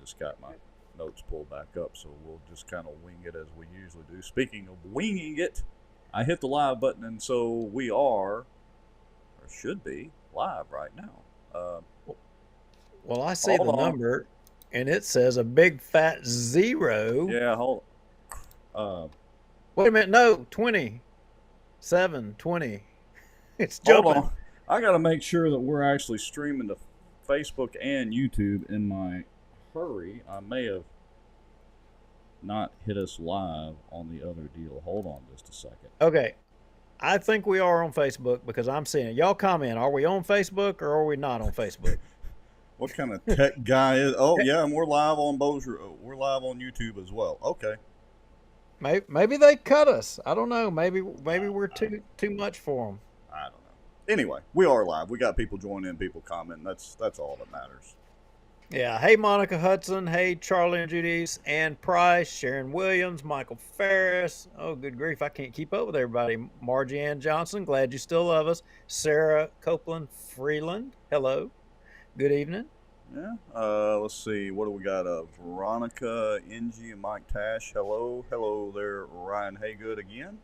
just got my notes pulled back up, so we'll just kind of wing it as we usually do. Speaking of winging it, I hit the live button, and so we are, or should be, live right now. Well, I see Hold the on. number, and it says a big fat zero. Yeah, hold. Uh, Wait a minute, no, 27, 20. It's Hold jumping. on. I got to make sure that we're actually streaming to Facebook and YouTube in my hurry. I may have not hit us live on the other deal. Hold on just a second. Okay, I think we are on Facebook because I'm seeing it. Y'all comment. Are we on Facebook or are we not on Facebook? What kind of tech guy is? Oh yeah, and we're live on Bossier. We're live on YouTube as well. Okay. Maybe they cut us. I don't know. Maybe we're too much for them. I don't know. Anyway, we are live. We got people joining in, people commenting. That's all that matters. Yeah. Hey, Monica Hudson. Hey, Charlie and Judy's, Ann Price, Sharon Williams, Michael Ferris. Oh, good grief. I can't keep up with everybody. Margie Ann Johnson. Glad you still love us. Sarah Copeland Freeland. Hello. Good evening. Yeah. Let's see. What do we got? Veronica, Ng, and Mike Tash. Hello. Hello there, Ryan Haygood again.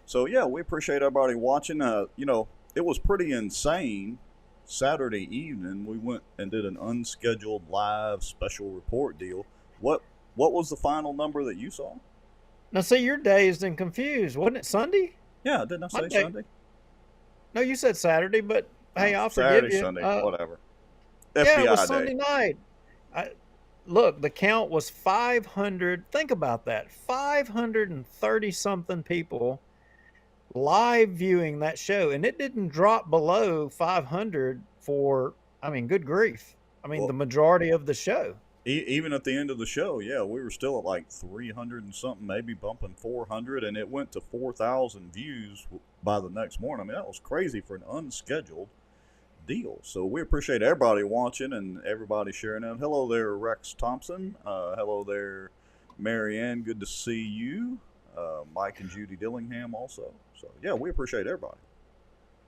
So yeah, we appreciate everybody watching. It was pretty insane. Saturday evening, we went and did an unscheduled live special report deal. What was the final number that you saw? Now, see, you're dazed and confused. Wasn't it Sunday? Yeah, didn't I say Monday. Sunday? No, you said Saturday, but hey, I'll forgive Saturday, you. Sunday, whatever. Yeah, it was FBI Sunday day. night. I, look, the count was 500. Think about that. 530 something people live viewing that show, and it didn't drop below 500 for, I mean, good grief. I mean, the Well, majority of the show. even at the end of the show, yeah, we were still at like 300 and something, maybe bumping 400, and it went to 4,000 views by the next morning. I mean, that was crazy for an unscheduled deal. So we appreciate everybody watching and everybody sharing it. Hello there, Rex Thompson. Hello there, Marianne. Good to see you. Mike and Judy Dillingham also. So yeah, we appreciate everybody.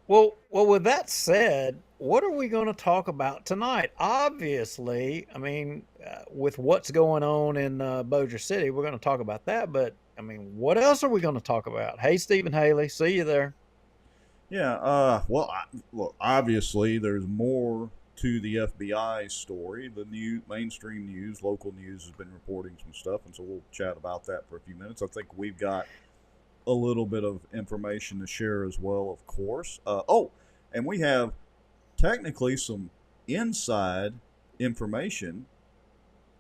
Well, with that said, what are we going to talk about tonight? Obviously, I mean, with what's going on in Bossier City, we're going to talk about that. But I mean, what else are we going to talk about? Hey, Stephen Haley, see you there. Yeah. Look, obviously there's more to the FBI story. The new mainstream news, local news has been reporting some stuff, and so we'll chat about that for a few minutes. I think we've got a little bit of information to share as well, of course. And we have technically some inside information,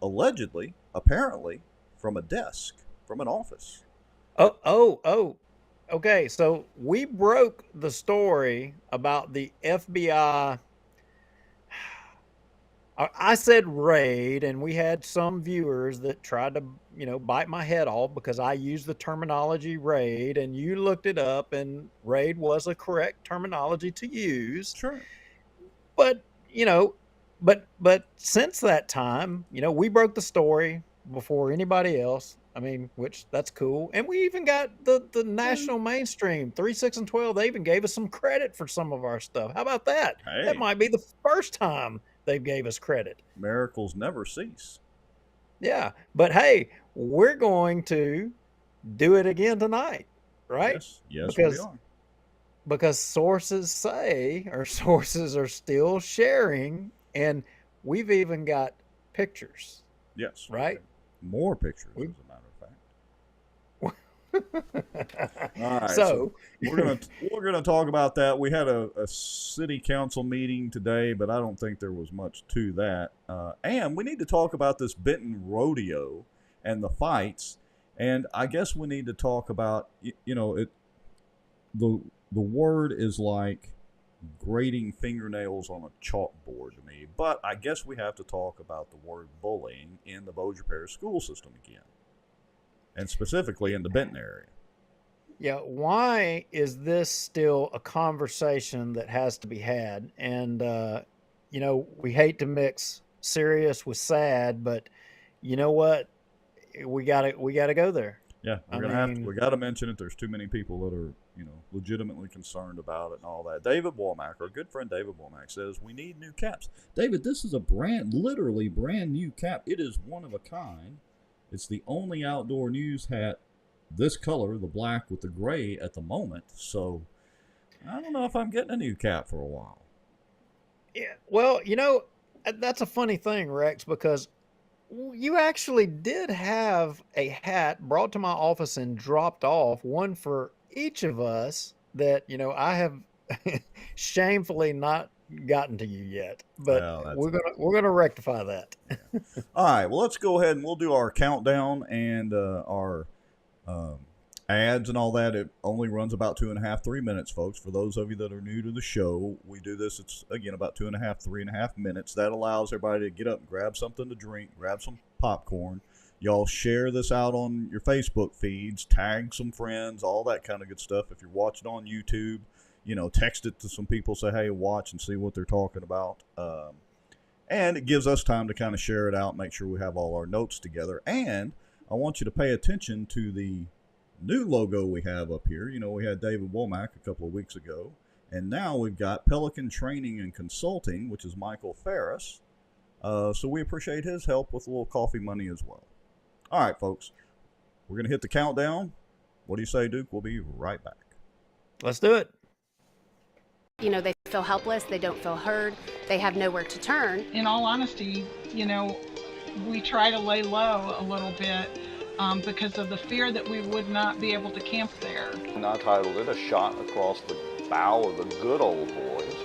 allegedly, apparently, from a desk, from an office. Oh. Okay, so we broke the story about the FBI. I said raid, and we had some viewers that tried to, bite my head off because I used the terminology raid, and you looked it up, and raid was a correct terminology to use. Sure. But but since that time, we broke the story before anybody else. I mean, which that's cool, and we even got the national mainstream 3, 6, and 12. They even gave us some credit for some of our stuff. How about that? That Hey, might be the first time they gave us credit. miracles never cease. Yeah, but hey, we're going to do it again tonight, right? Yes, we Because are. sources say, or sources are still sharing, and we've even got pictures, Yes, we right? have more pictures, We as a matter of fact. All right, so so we're gonna talk about that. We had a city council meeting today, but I don't think there was much to that. And we need to talk about this Benton Rodeo and the fights. And I guess we need to talk about it. The word is like grating fingernails on a chalkboard to me, but I guess we have to talk about the word bullying in the Bossier Parish school system again, and specifically in the Benton area. yeah, why is this still a conversation that has to be had? And we hate to mix serious with sad, but you know what? We got to go there. Yeah, I we're gonna have to. mean, We got to mention it. There's too many people that are legitimately concerned about it and all that. David Womack, our good friend David Womack, says we need new caps. David, this is a literally brand new cap. It is one of a kind. It's the only outdoor news hat this color, the black with the gray at the moment. So I don't know if I'm getting a new cap for a while. Yeah, well, that's a funny thing, Rex, because you actually did have a hat brought to my office and dropped off, one for each of us that, I have shamefully not gotten to you yet, but we're gonna rectify that. Yeah. All right, well, let's go ahead and we'll do our countdown and our ads and all that. It only runs about 2.5, 3 minutes, folks. For those of you that are new to the show, we do this. It's again about 2.5, 3.5 minutes. That allows everybody to get up and grab something to drink, grab some popcorn. Y'all share this out on your Facebook feeds, tag some friends, all that kind of good stuff. If you're watching on YouTube, text it to some people, say, hey, watch and see what they're talking about. And it gives us time to kind of share it out, make sure we have all our notes together. And I want you to pay attention to the new logo we have up here. We had David Womack a couple of weeks ago, and now we've got Pelican Training and Consulting, which is Michael Ferris. So we appreciate his help with a little coffee money as well. All right, folks, we're going to hit the countdown. What do you say, Duke? We'll be right back. Let's do it. They feel helpless. They don't feel heard. They have nowhere to turn. In all honesty, we try to lay low a little bit because of the fear that we would not be able to camp there. And I titled it A Shot Across the Bow of the Good Old Boys.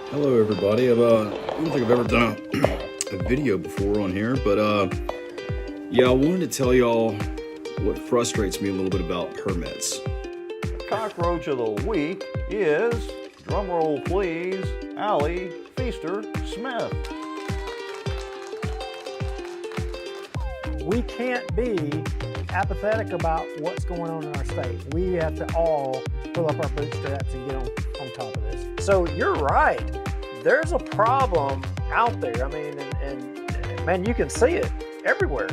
Hello, everybody. I don't think I've ever done a video before on here, but I wanted to tell y'all what frustrates me a little bit about permits. The cockroach of the week is, drumroll please, Allie Feaster Smith. We can't be apathetic about what's going on in our state. We have to all pull up our bootstraps and get on top of this. So you're right. There's a problem out there. I mean, and man, you can see it everywhere.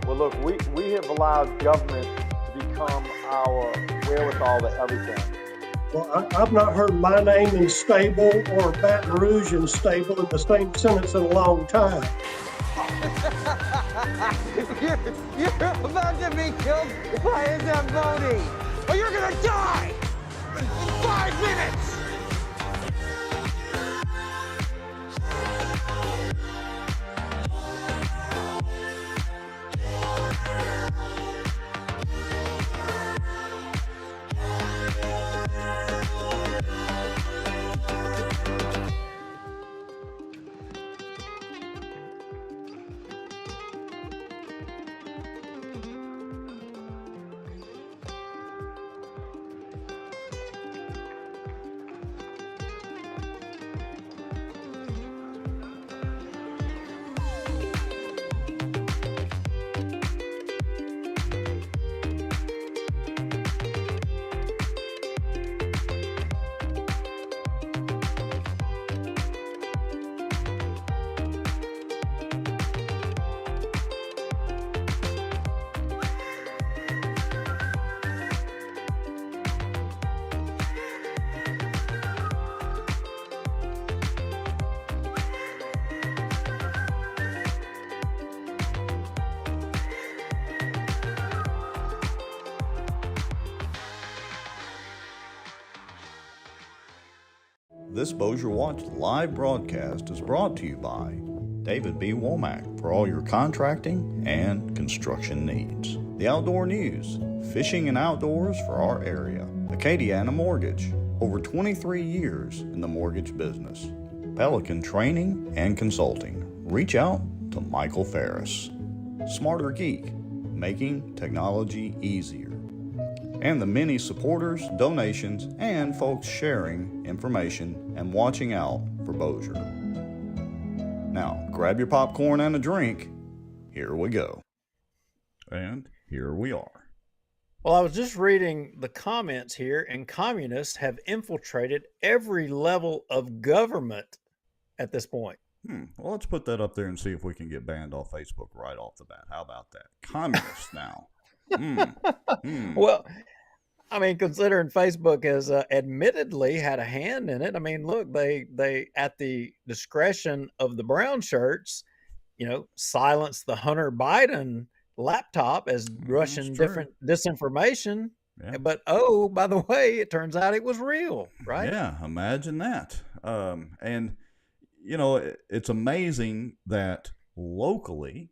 Well, look, we have allowed government to become our wherewithal to everything. Well, I've not heard my name in stable or Baton Rouge in stable in the same sentence in a long time. You're about to be killed by a Zamboni, or you're gonna die in 5 minutes. This Bossier Watch live broadcast is brought to you by David B. Womack for all your contracting and construction needs. The Outdoor News, fishing and outdoors for our area. Acadiana Mortgage, over 23 years in the mortgage business. Pelican Training and Consulting. Reach out to Michael Ferris. Smarter Geek, making technology easier. And the many supporters, donations, and folks sharing information and watching out for Bossier. Now, grab your popcorn and a drink. Here we go. And here we are. Well, I was just reading the comments here, and communists have infiltrated every level of government at this point. Well, let's put that up there and see if we can get banned off Facebook right off the bat. How about that? Communists now. Well, I mean, considering Facebook has admittedly had a hand in it. I mean, look, they at the discretion of the brown shirts, silence the Hunter Biden laptop as Russian different disinformation. Yeah. But oh, by the way, it turns out it was real, right? Yeah, imagine that. And it's amazing that locally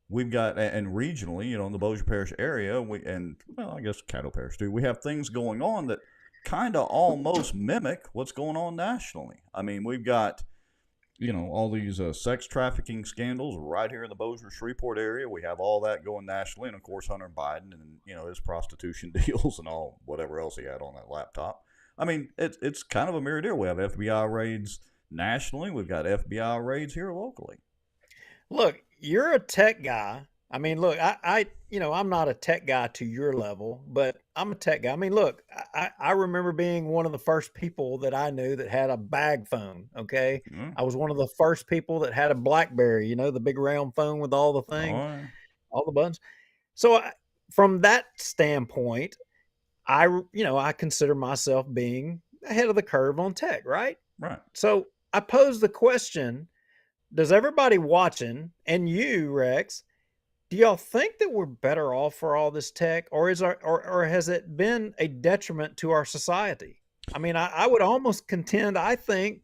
we've got, and regionally, in the Bossier Parish area, I guess Caddo Parish too, we have things going on that kind of almost mimic what's going on nationally. I mean, we've got, all these sex trafficking scandals right here in the Bossier Shreveport area. We have all that going nationally, and of course Hunter Biden and his prostitution deals and all whatever else he had on that laptop. I mean, it's kind of a mirror deal. We have FBI raids nationally. We've got FBI raids here locally. Look, you're a tech guy. I mean, look, I'm not a tech guy to your level, but I'm a tech guy. I mean, look, I remember being one of the first people that I knew that had a bag phone. Okay. Mm. I was one of the first people that had a BlackBerry, the big round phone with all the things, all the buttons. So from that standpoint, I consider myself being ahead of the curve on tech, right? Right. So I pose the question, does everybody watching, and you, Rex, do y'all think that we're better off for all this tech, or has it been a detriment to our society? I mean, I would almost contend, I think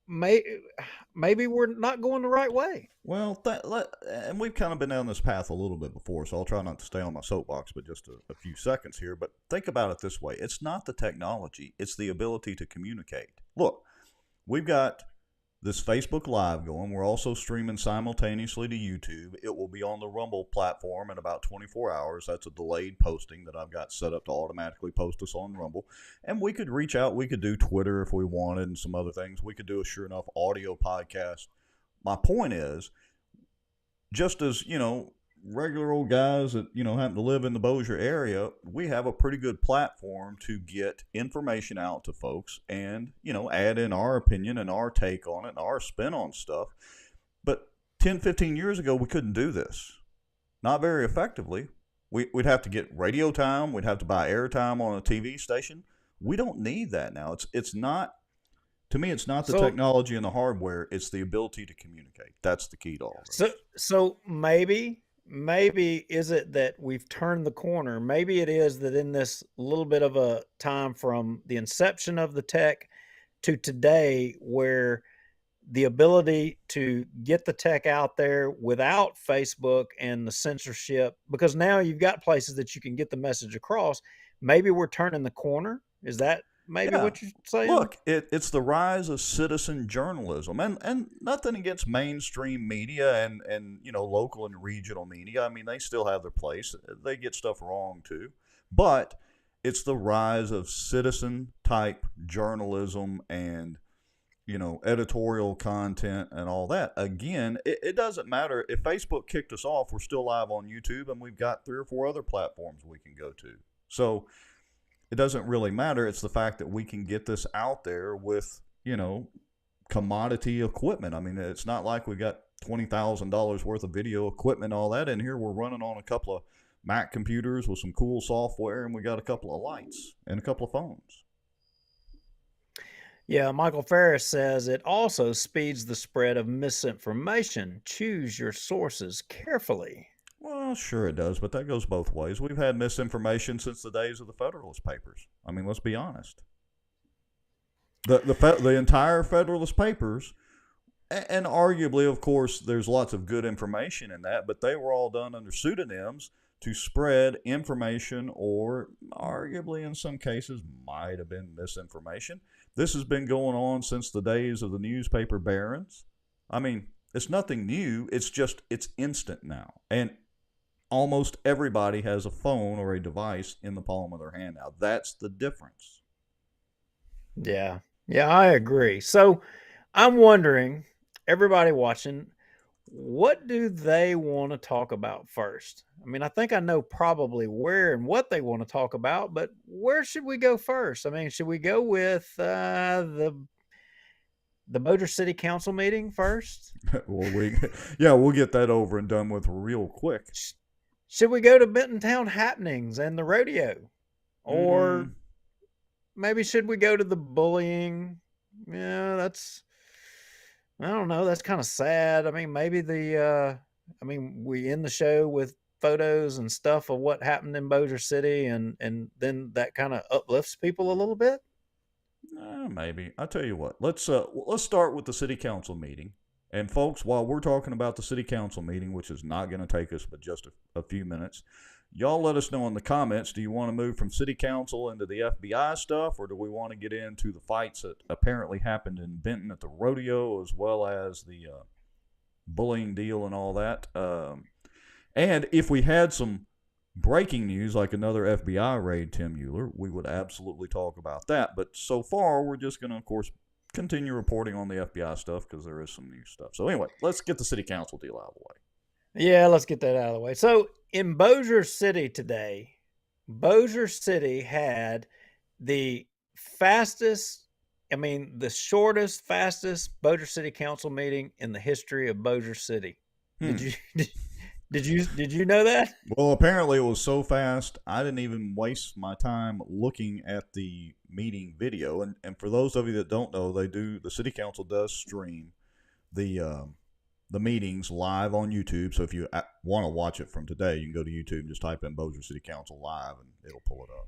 maybe we're not going the right way. Well, and we've kind of been down this path a little bit before, so I'll try not to stay on my soapbox, but just a few seconds here. But think about it this way. It's not the technology. It's the ability to communicate. Look, we've got this Facebook Live going. We're also streaming simultaneously to YouTube. It will be on the Rumble platform in about 24 hours. That's a delayed posting that I've got set up to automatically post us on Rumble. And we could reach out. We could do Twitter if we wanted and some other things. We could do a Sure Enough audio podcast. My point is, just as, regular old guys that, happen to live in the Bossier area, we have a pretty good platform to get information out to folks and, add in our opinion and our take on it and our spin on stuff. But 10, 15 years ago, we couldn't do this. Not very effectively. We'd have to get radio time. We'd have to buy airtime on a TV station. We don't need that now. It's not, to me, it's not the technology and the hardware. It's the ability to communicate. That's the key to all this. So maybe is it that we've turned the corner? Maybe it is that in this little bit of a time from the inception of the tech to today, where the ability to get the tech out there without Facebook and the censorship, because now you've got places that you can get the message across, maybe we're turning the corner. Is that maybe what you're saying? Look, it's the rise of citizen journalism, and nothing against mainstream media and local and regional media. I mean, they still have their place. They get stuff wrong too, but it's the rise of citizen type journalism and editorial content and all that. Again, it doesn't matter if Facebook kicked us off. We're still live on YouTube, and we've got 3 or 4 other platforms we can go to. So it doesn't really matter. It's the fact that we can get this out there with, commodity equipment. I mean, it's not like we got $20,000 worth of video equipment, all that in here. We're running on a couple of Mac computers with some cool software, and we got a couple of lights and a couple of phones. Yeah, Michael Ferris says it also speeds the spread of misinformation. Choose your sources carefully. Well, sure it does, but that goes both ways. We've had misinformation since the days of the Federalist Papers. I mean, let's be honest. The entire Federalist Papers, and arguably, of course, there's lots of good information in that, but they were all done under pseudonyms to spread information, or arguably in some cases might have been misinformation. This has been going on since the days of the newspaper barons. I mean, it's nothing new. It's instant now. And almost everybody has a phone or a device in the palm of their hand now. That's the difference. Yeah, I agree. So I'm wondering, everybody watching, what do they want to talk about first? I mean, I think I know probably where and what they want to talk about, but where should we go first? I mean, should we go with the Bossier City Council meeting first? Well, we'll get that over and done with real quick. Should we go to Benton Town happenings and the rodeo? Or maybe should we go to the bullying? Yeah, I don't know. That's kind of sad. I mean, maybe we end the show with photos and stuff of what happened in Bossier City, and then that kind of uplifts people a little bit. Maybe. I'll tell you what. Let's start with the city council meeting. And folks, while we're talking about the city council meeting, which is not going to take us but just a few minutes, y'all let us know in the comments, do you want to move from city council into the FBI stuff, or do we want to get into the fights that apparently happened in Benton at the rodeo, as well as the bullying deal and all that? And if we had some breaking news, like another FBI raid, Tim Mueller, we would absolutely talk about that. But so far, we're just going to, of course, continue reporting on the FBI stuff because there is some new stuff. So anyway, let's get the city council deal out of the way. Yeah, let's get that out of the way. So in Bossier City today, Bossier City had the shortest, fastest Bossier City Council meeting in the history of Bossier City. Did you know that? Well, apparently it was so fast, I didn't even waste my time looking at the meeting video. And for those of you that don't know, the city council does stream the meetings live on YouTube. So if you want to watch it from today, you can go to YouTube and just type in Bossier City Council live, and it'll pull it up.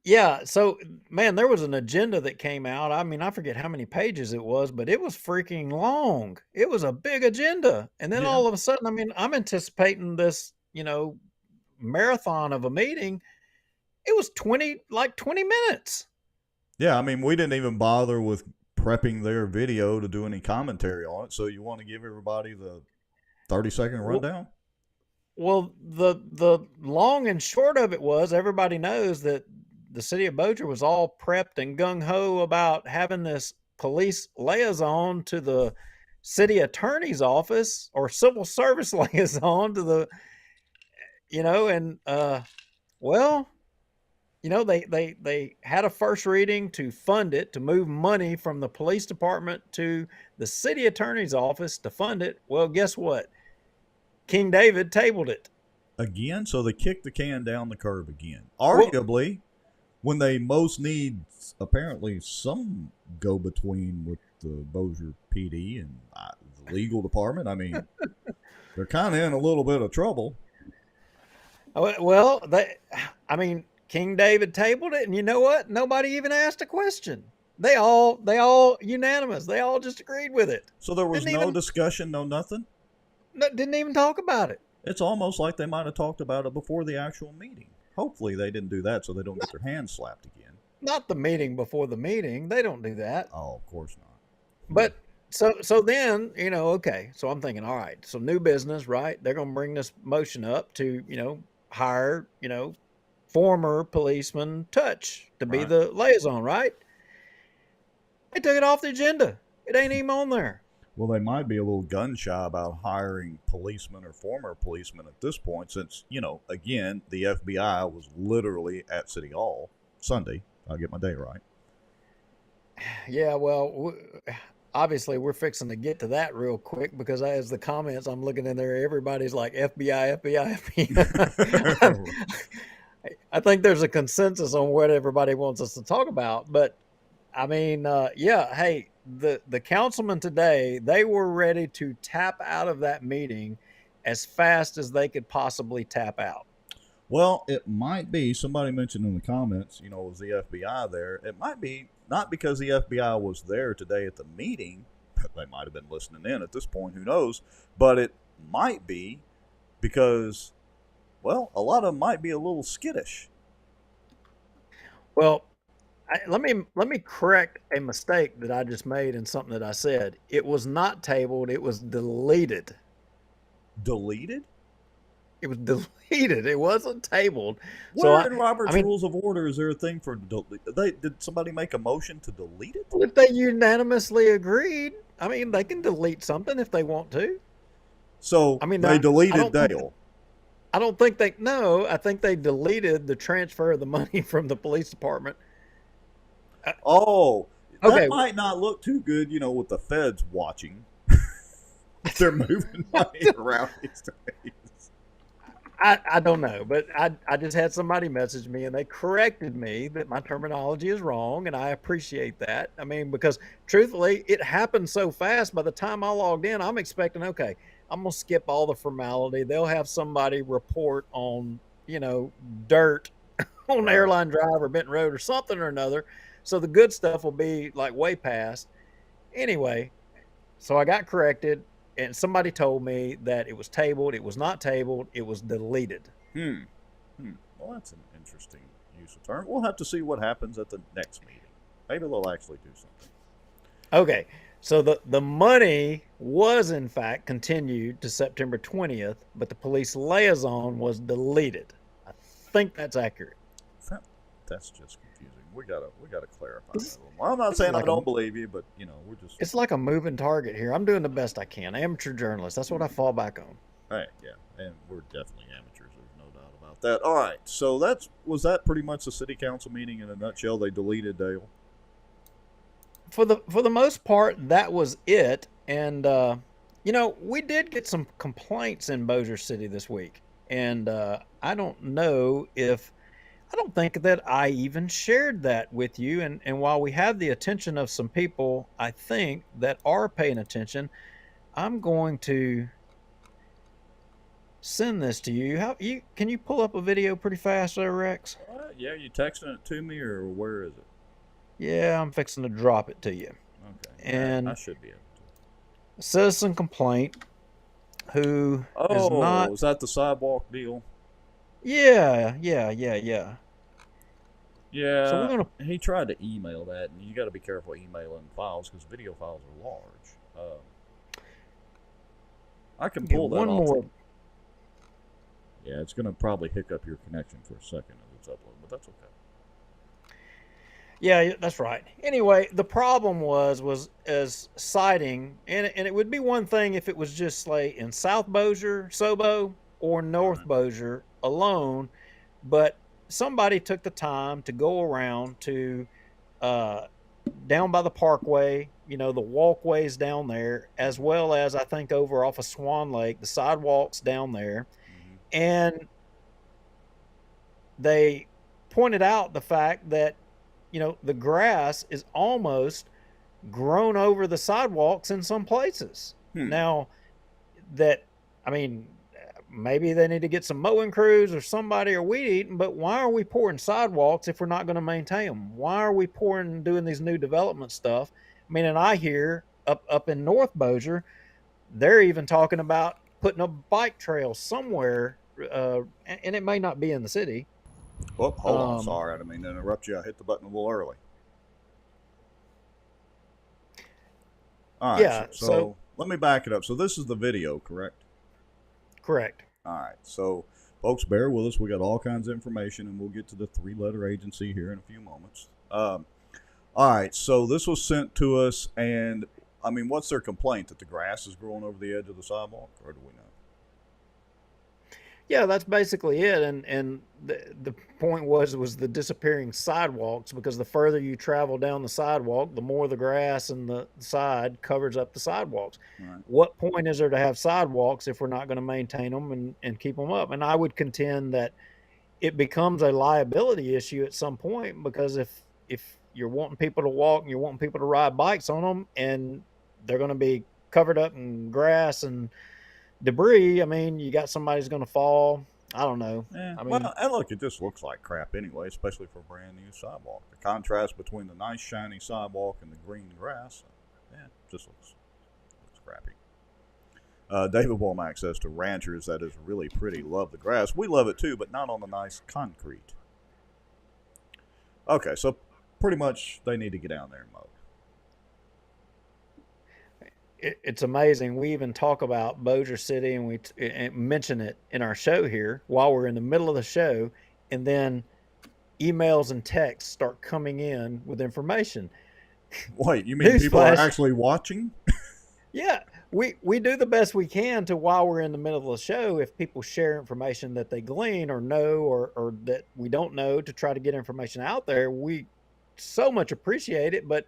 Yeah. So, man, there was an agenda that came out. I mean, I forget how many pages it was, but it was freaking long. It was a big agenda. And then all of a sudden, I mean, I'm anticipating this, marathon of a meeting. It was 20 minutes. Yeah. I mean, we didn't even bother with prepping their video to do any commentary on it. So you want to give everybody the 30-second rundown? Well, the long and short of it was, everybody knows that the city of Bossier was all prepped and gung-ho about having this police liaison to the city attorney's office, or civil service liaison to the, they had a first reading to fund it, to move money from the police department to the city attorney's office to fund it. Well, guess what? King David tabled it. Again? So they kicked the can down the curb again. Arguably, when they most need, apparently, some go-between with the Bossier PD and the legal department. I mean, they're kind of in a little bit of trouble. Well, King David tabled it, and you know what? Nobody even asked a question. They all unanimous. They all just agreed with it. So there was no discussion, no nothing? Didn't even talk about it. It's almost like they might have talked about it before the actual meeting. Hopefully they didn't do that so they don't get their hands slapped again. Not the meeting before the meeting. They don't do that. Oh, of course not. But so then, okay. So I'm thinking, all right, so new business, right? They're going to bring this motion up to, hire, former policeman Touch to be the liaison, right? They took it off the agenda. It ain't even on there. Well, they might be a little gun shy about hiring policemen or former policemen at this point, since, again, the FBI was literally at City Hall Sunday. I'll get my day right. Yeah, well, obviously we're fixing to get to that real quick, because as the comments I'm looking in there, everybody's like FBI, FBI, FBI. I think there's a consensus on what everybody wants us to talk about, but I mean, hey, the councilmen today, they were ready to tap out of that meeting as fast as they could possibly tap out. Well, it might be, somebody mentioned in the comments, was the FBI there? It might be not because the FBI was there today at the meeting. They might have been listening in at this point, who knows? But it might be because, well, a lot of them might be a little skittish. Well, let me correct a mistake that I just made in something that I said. It was not tabled. It was deleted. Deleted? It was deleted. It wasn't tabled. Where in Robert's Rules of Order is there a thing for delete? Did somebody make a motion to delete it? If they unanimously agreed, they can delete something if they want to. So they deleted Dale. I don't think I think they deleted the transfer of the money from the police department. That might not look too good, with the feds watching. They're moving money around these days. I don't know, but I just had somebody message me and they corrected me that my terminology is wrong, and I appreciate that. I mean, because truthfully, it happened so fast. By the time I logged in, I'm expecting, okay, I'm gonna skip all the formality. They'll have somebody report on, dirt on Right. Airline Drive or Benton Road or something or another. So the good stuff will be like way past. Anyway, so I got corrected, and somebody told me that it was tabled. It was not tabled. It was deleted. Hmm. Well, that's an interesting use of term. We'll have to see what happens at the next meeting. Maybe they'll actually do something. Okay, so the money was in fact continued to September 20th, but the police liaison was deleted. I think that's accurate. That's just confusing. We gotta clarify that a little more. I'm not saying I don't believe you, but we're just. It's like a moving target here. I'm doing the best I can. Amateur journalist. That's what I fall back on. Right, yeah, and we're definitely amateurs. There's no doubt about that. All right, so was that pretty much the city council meeting in a nutshell? They deleted Dale. For the most part, that was it. And we did get some complaints in Bossier City this week, and I don't think that I even shared that with you. And while we have the attention of some people, I think that are paying attention, I'm going to send this to you. Can you pull up a video pretty fast there, Rex? Yeah, you texting it to me, or where is it? Yeah, I'm fixing to drop it to you. Okay. And I should be able to. Citizen complaint who is not. Was that the sidewalk deal? Yeah. Yeah. So he tried to email that, and you got to be careful emailing files because video files are large. I can pull that one off. more. Yeah, it's going to probably hiccup your connection for a second as it's uploading, but that's okay. Yeah, that's right. Anyway, the problem was sighting, and it would be one thing if it was just like in South Bossier, Sobo, or North Bossier alone, but somebody took the time to go around to down by the parkway, the walkways down there, as well as I think over off of Swan Lake, the sidewalks down there, and they pointed out the fact that the grass is almost grown over the sidewalks in some places. Now, maybe they need to get some mowing crews or somebody or weed eating, but why are we pouring sidewalks if we're not going to maintain them? Why are we doing these new development stuff? And I hear up in North Bossier, they're even talking about putting a bike trail somewhere, and it may not be in the city. Oh, hold on. Sorry, I didn't mean to interrupt you. I hit the button a little early. All right. Yeah. So let me back it up. So this is the video, correct? Correct. All right. So, folks, bear with us. We got all kinds of information, and we'll get to the three-letter agency here in a few moments. All right. So this was sent to us, and what's their complaint? That the grass is growing over the edge of the sidewalk, or do we know? Yeah, that's basically it. And the point was the disappearing sidewalks, because the further you travel down the sidewalk, the more the grass and the side covers up the sidewalks. Right. What point is there to have sidewalks if we're not going to maintain them and keep them up? And I would contend that it becomes a liability issue at some point, because if you're wanting people to walk and you're wanting people to ride bikes on them, and they're going to be covered up in grass and debris, you got somebody's going to fall. I don't know. Yeah. And look, it just looks like crap anyway, especially for a brand new sidewalk. The contrast between the nice shiny sidewalk and the green grass, just looks crappy. David Womack says to ranchers, that is really pretty. Love the grass. We love it too, but not on the nice concrete. Okay, so pretty much they need to get down there and mow. It's amazing. We even talk about Bossier City, and we mention it in our show here while we're in the middle of the show, and then emails and texts start coming in with information. Wait, you mean people are actually watching? Yeah, we do the best we can to, while we're in the middle of the show, if people share information that they glean or know or that we don't know, to try to get information out there. We so much appreciate it, but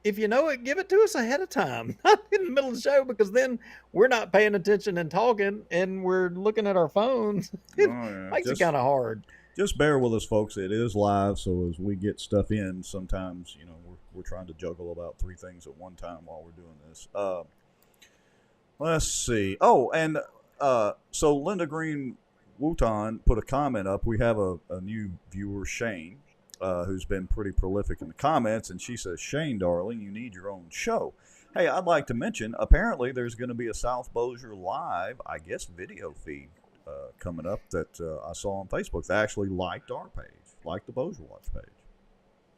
if you know it, give it to us ahead of time, not in the middle of the show, because then we're not paying attention and talking, and we're looking at our phones. It yeah. makes it kind of hard. Just bear with us, folks. It is live, so as we get stuff in, sometimes we're trying to juggle about 3 things at one time while we're doing this. Let's see. Oh, and so Linda Green Wooton put a comment up. We have a new viewer, Shane, who's been pretty prolific in the comments, and she says, "Shane, darling, you need your own show." Hey, I'd like to mention, apparently there's going to be a South Bossier Live, I guess, video feed coming up that I saw on Facebook. They actually liked our page, liked the Bossier Watch page.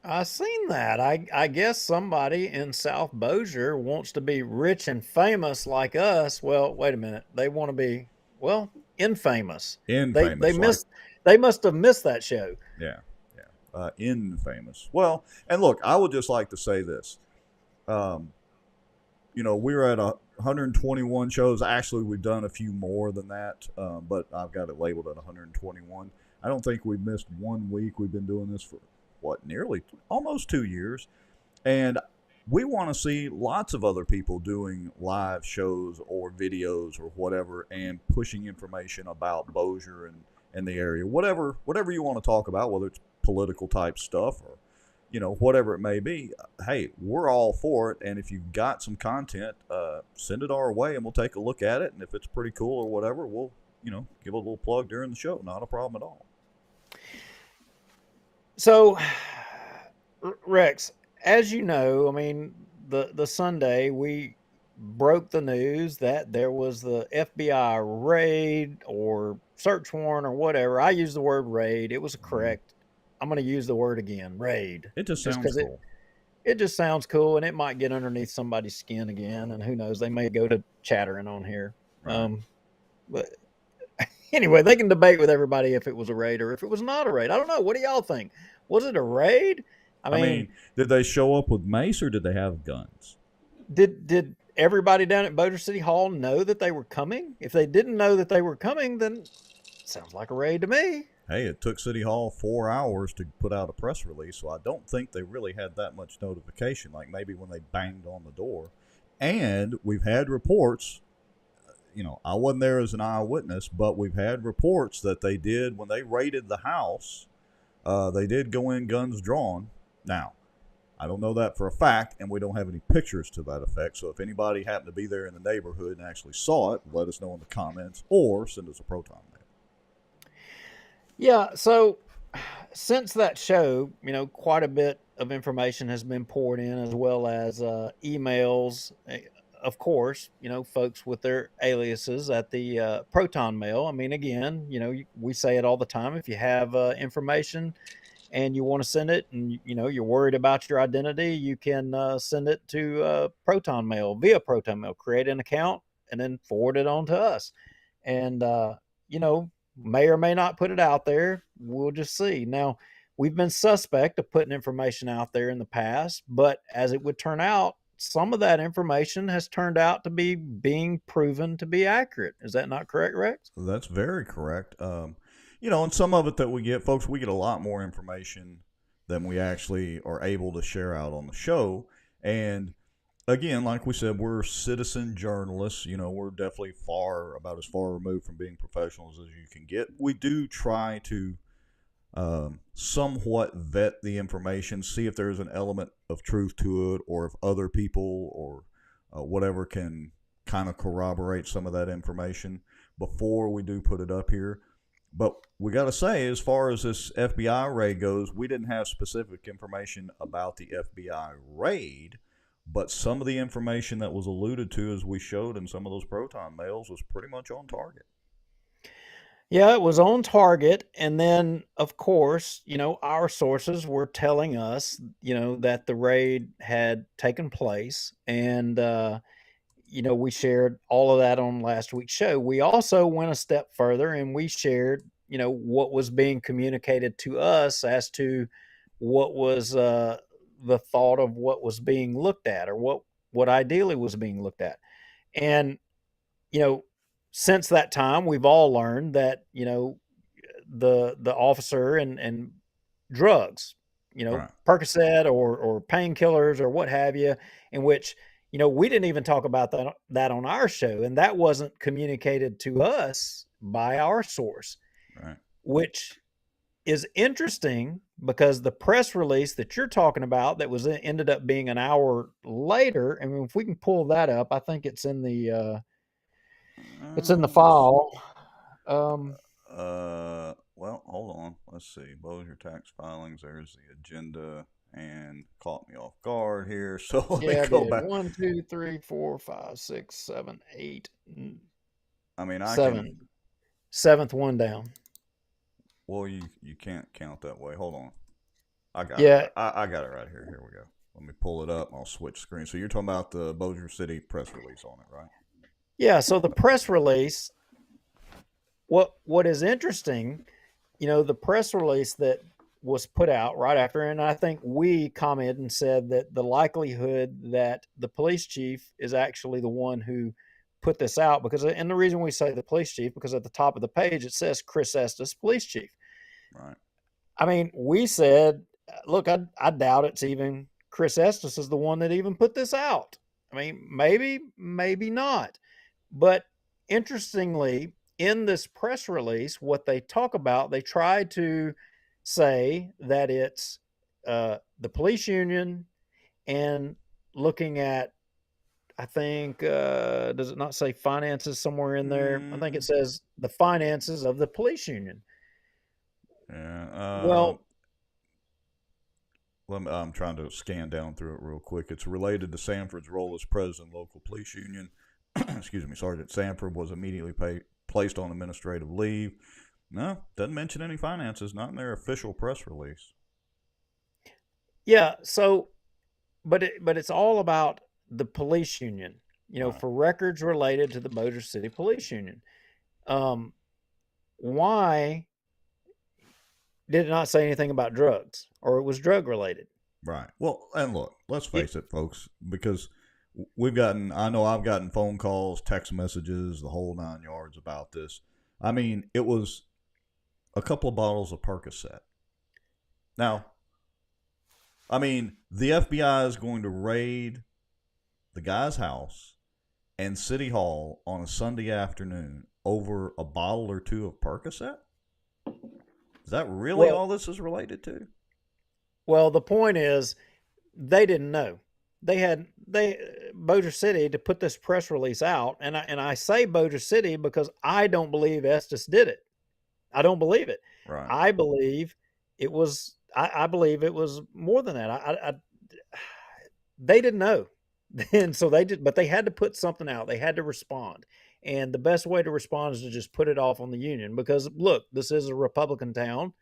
I seen that. I guess somebody in South Bossier wants to be rich and famous like us. Well, wait a minute. They want to be, well, infamous. Infamous. They must have missed that show. Yeah. Infamous. Well, and look, I would just like to say this. We're at 121 shows. Actually, we've done a few more than that, but I've got it labeled at 121. I don't think we've missed 1 week. We've been doing this for, nearly almost 2 years. And we want to see lots of other people doing live shows or videos or whatever and pushing information about Bossier and the area. Whatever you want to talk about, whether it's political type stuff or whatever it may be. Hey, we're all for it, and if you've got some content, send it our way and we'll take a look at it, and if it's pretty cool or whatever, we'll give a little plug during the show. Not a problem at all. So, Rex, as you know, I mean, the Sunday we broke the news that there was the FBI raid or search warrant or whatever. I used the word raid. It was correct. I'm going to use the word again, raid. It just sounds cool. It just sounds cool, and it might get underneath somebody's skin again, and who knows, they may go to chattering on here. Right. But anyway, they can debate with everybody if it was a raid or if it was not a raid. I don't know. What do y'all think? Was it a raid? I mean, did they show up with mace or did they have guns? Did everybody down at Bossier City Hall know that they were coming? If they didn't know that they were coming, then it sounds like a raid to me. Hey, it took City Hall 4 hours to put out a press release, so I don't think they really had that much notification, like maybe when they banged on the door. And we've had reports, I wasn't there as an eyewitness, but we've had reports that they did, when they raided the house, they did go in guns drawn. Now, I don't know that for a fact, and we don't have any pictures to that effect, so if anybody happened to be there in the neighborhood and actually saw it, let us know in the comments or send us a Proton mail. Yeah, so since that show, quite a bit of information has been poured in, as well as emails. Of course, folks with their aliases at the Proton Mail. I mean, again, we say it all the time. If you have information and you want to send it and, you're worried about your identity, you can send it to Proton Mail via Proton Mail. Create an account and then forward it on to us. And, may or may not put it out there. We'll just see. Now, we've been suspect of putting information out there in the past, but as it would turn out, some of that information has turned out to be being proven to be accurate. Is that not correct, Rex? That's very correct. And some of it that we get, folks, we get a lot more information than we actually are able to share out on the show. And again, like we said, we're citizen journalists. We're definitely about as far removed from being professionals as you can get. We do try to somewhat vet the information, see if there's an element of truth to it, or if other people or whatever can kind of corroborate some of that information before we do put it up here. But we got to say, as far as this FBI raid goes, we didn't have specific information about the FBI raid. But some of the information that was alluded to, as we showed in some of those Proton mails, was pretty much on target. Yeah, it was on target. And then, of course, our sources were telling us, that the raid had taken place. And, we shared all of that on last week's show. We also went a step further and we shared, what was being communicated to us as to what was the thought of what was being looked at, or what ideally was being looked at. And, since that time, we've all learned that, the officer and drugs, Right. Percocet or painkillers or what have you, in which, we didn't even talk about that on our show, and that wasn't communicated to us by our source, Right. which is interesting because the press release that you're talking about that was ended up being an hour later. I mean, if we can pull that up, I think it's in the file. Well, hold on. Let's see. Bossier tax filings. There's the agenda, and caught me off guard here. So let me go back. 1, 2, 3, 4, 5, 6, 7, 8. I mean, 7. Seventh one down. Well, you can't count that way. Hold on. I got Yeah. it. I got it right here. Here we go. Let me pull it up. I'll switch screens. So you're talking about the Bossier City press release on it, right? Yeah. So the press release. What is interesting, the press release that was put out right after, and I think we commented and said that the likelihood that the police chief is actually the one who put this out, and the reason we say the police chief, because at the top of the page it says Chris Estes, police chief. Right. I mean, we said, look, I doubt it's even Chris Estes is the one that even put this out. I mean, maybe not. But interestingly, in this press release, what they talk about, they try to say that it's the police union and looking at, I think, does it not say finances somewhere in there? I think it says the finances of the police union. Yeah. Well, I'm trying to scan down through it real quick. It's related to Sanford's role as president of the local police union. Excuse me, Sergeant Sanford was immediately placed on administrative leave. No, doesn't mention any finances, not in their official press release. Yeah, so, but it's all about the police union, Right. for records related to the Bossier City Police Union. Why did it not say anything about drugs, or it was drug related? Right. Well, and look, let's face it, folks, because I know I've gotten phone calls, text messages, the whole 9 yards about this. I mean, it was a couple of bottles of Percocet. Now, I mean, the FBI is going to raid the guy's house and City Hall on a Sunday afternoon over a bottle or two of Percocet? Is that really all this is related to? Well, the point is, they didn't know. Bossier City, to put this press release out, and I say Bossier City because I don't believe Estes did it. I don't believe it. Right. I believe it was. I believe it was more than that. They didn't know, and so they did. But they had to put something out. They had to respond, and the best way to respond is to just put it off on the union. Because look, this is a Republican town.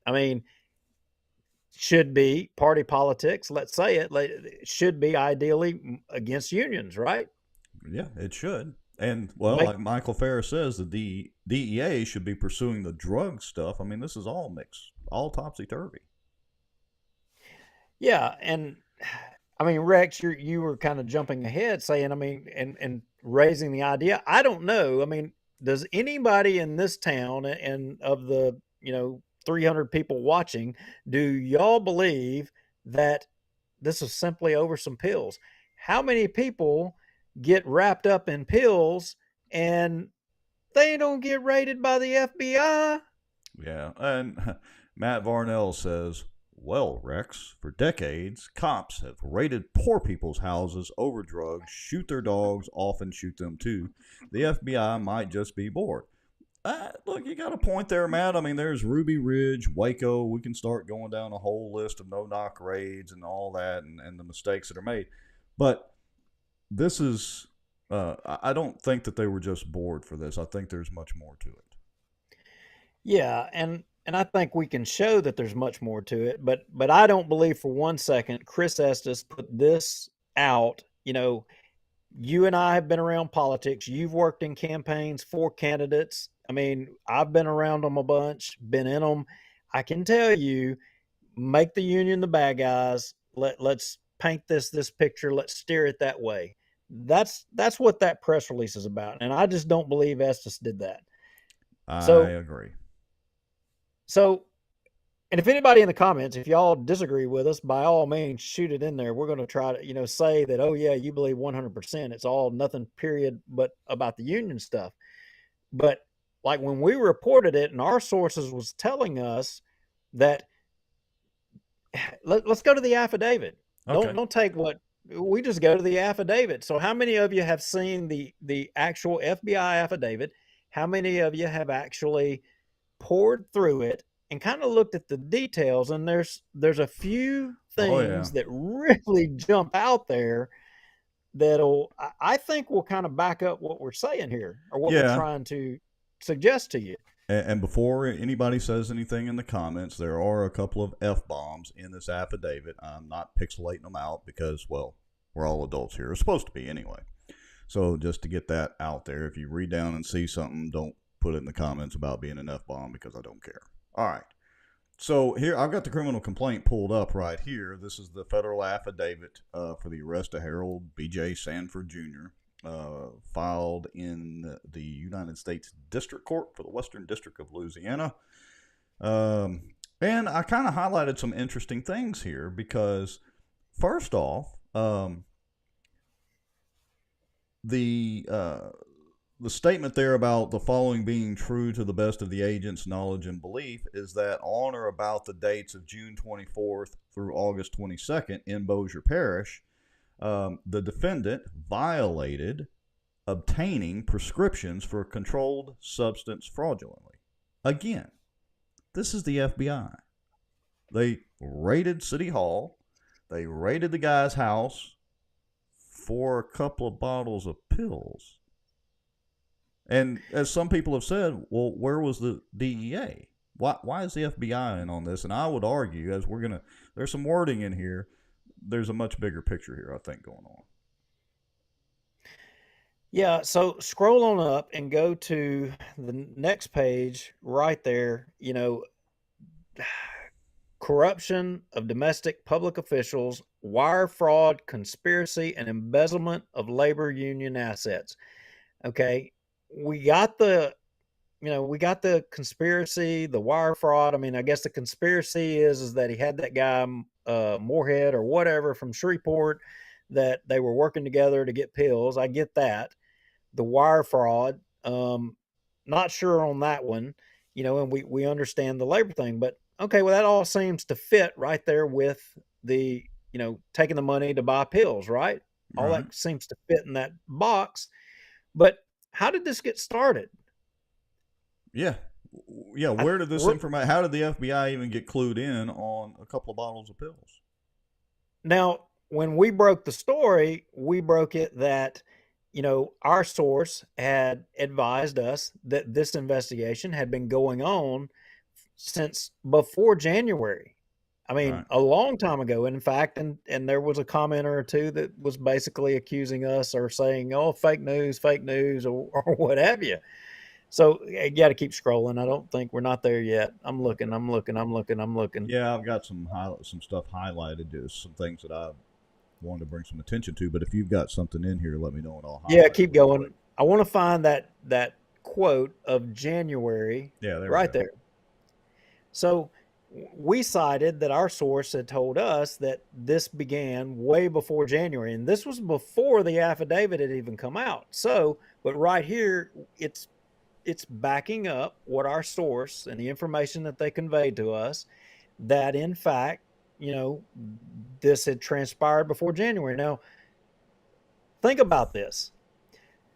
I mean, should be party politics. Let's say it should be ideally against unions, right? Yeah, it should. And, well, like Michael Ferris says, the DEA should be pursuing the drug stuff. I mean, this is all mixed, all topsy-turvy. Yeah, and, I mean, Rex, you were kind of jumping ahead saying, I mean, and raising the idea. I don't know. I mean, does anybody in this town and of the, 300 people watching, do y'all believe that this is simply over some pills? How many people get wrapped up in pills and they don't get raided by the FBI? Yeah, and Matt Varnell says, well, Rex, for decades, cops have raided poor people's houses over drugs, shoot their dogs, often shoot them too. The FBI might just be bored. Look, you got a point there, Matt. I mean, there's Ruby Ridge, Waco. We can start going down a whole list of no-knock raids and all that and the mistakes that are made. But this is, I don't think that they were just bored for this. I think there's much more to it. Yeah, and I think we can show that there's much more to it. But I don't believe for one second Chris Estes put this out. You and I have been around politics. You've worked in campaigns for candidates. I mean, I've been around them a bunch, been in them. I can tell you, make the union the bad guys. Let's paint this picture. Let's steer it that way. That's what that press release is about. And I just don't believe Estes did that. I agree. So And if anybody in the comments, if y'all disagree with us, by all means, shoot it in there. We're going to try to, say that, oh yeah, you believe 100%. It's all nothing period, but about the union stuff. But like when we reported it and our sources was telling us that let's go to the affidavit. Okay. Don't take what we just go to the affidavit. So how many of you have seen the actual FBI affidavit? How many of you have actually poured through it and kind of looked at the details? And there's a few things that really jump out there that'll, I think, will kind of back up what we're saying here, or what we're trying to suggest to you. And before anybody says anything in the comments, there are a couple of F-bombs in this affidavit. I'm not pixelating them out because, well, we're all adults here. We're supposed to be anyway. So just to get that out there, if you read down and see something, don't put it in the comments about being an F-bomb, because I don't care. All right. So here, I've got the criminal complaint pulled up right here. This is the federal affidavit for the arrest of Harold B.J. Sanford Jr., filed in the United States District Court for the Western District of Louisiana. And I kind of highlighted some interesting things here because, first off, the statement there about the following being true to the best of the agent's knowledge and belief is that on or about the dates of June 24th through August 22nd in Bossier Parish, the defendant violated obtaining prescriptions for a controlled substance fraudulently. Again, this is the FBI. They raided City Hall. They raided the guy's house for a couple of bottles of pills. And as some people have said, well, where was the DEA? Why is the FBI in on this? And I would argue, as there's some wording in here, there's a much bigger picture here, I think, going on. Yeah, so scroll on up and go to the next page right there. Corruption of domestic public officials, wire fraud, conspiracy, and embezzlement of labor union assets. Okay, we got the conspiracy, the wire fraud. I mean, I guess the conspiracy is that he had that guy, Moorhead or whatever from Shreveport, that they were working together to get pills. I get that. The wire fraud, not sure on that one, and we understand the labor thing, but okay, well, that all seems to fit right there with the, taking the money to buy pills, right? All that seems to fit in that box. But how did this get started? Yeah. Where did this information, how did the FBI even get clued in on a couple of bottles of pills? Now, when we broke the story, we broke it that, our source had advised us that this investigation had been going on since before January. I mean, a long time ago. And in fact, and there was a commenter or two that was basically accusing us or saying, oh, fake news, or what have you. So you got to keep scrolling. I don't think we're not there yet. I'm looking. Yeah, I've got some stuff highlighted. There's some things that I wanted to bring some attention to, but if you've got something in here, let me know and I'll highlight. Yeah, keep going. I want to find that quote of January. Yeah, there. So we cited that our source had told us that this began way before January, and this was before the affidavit had even come out. So, but right here, it's backing up what our source and the information that they conveyed to us, that in fact, this had transpired before January. Now, think about this.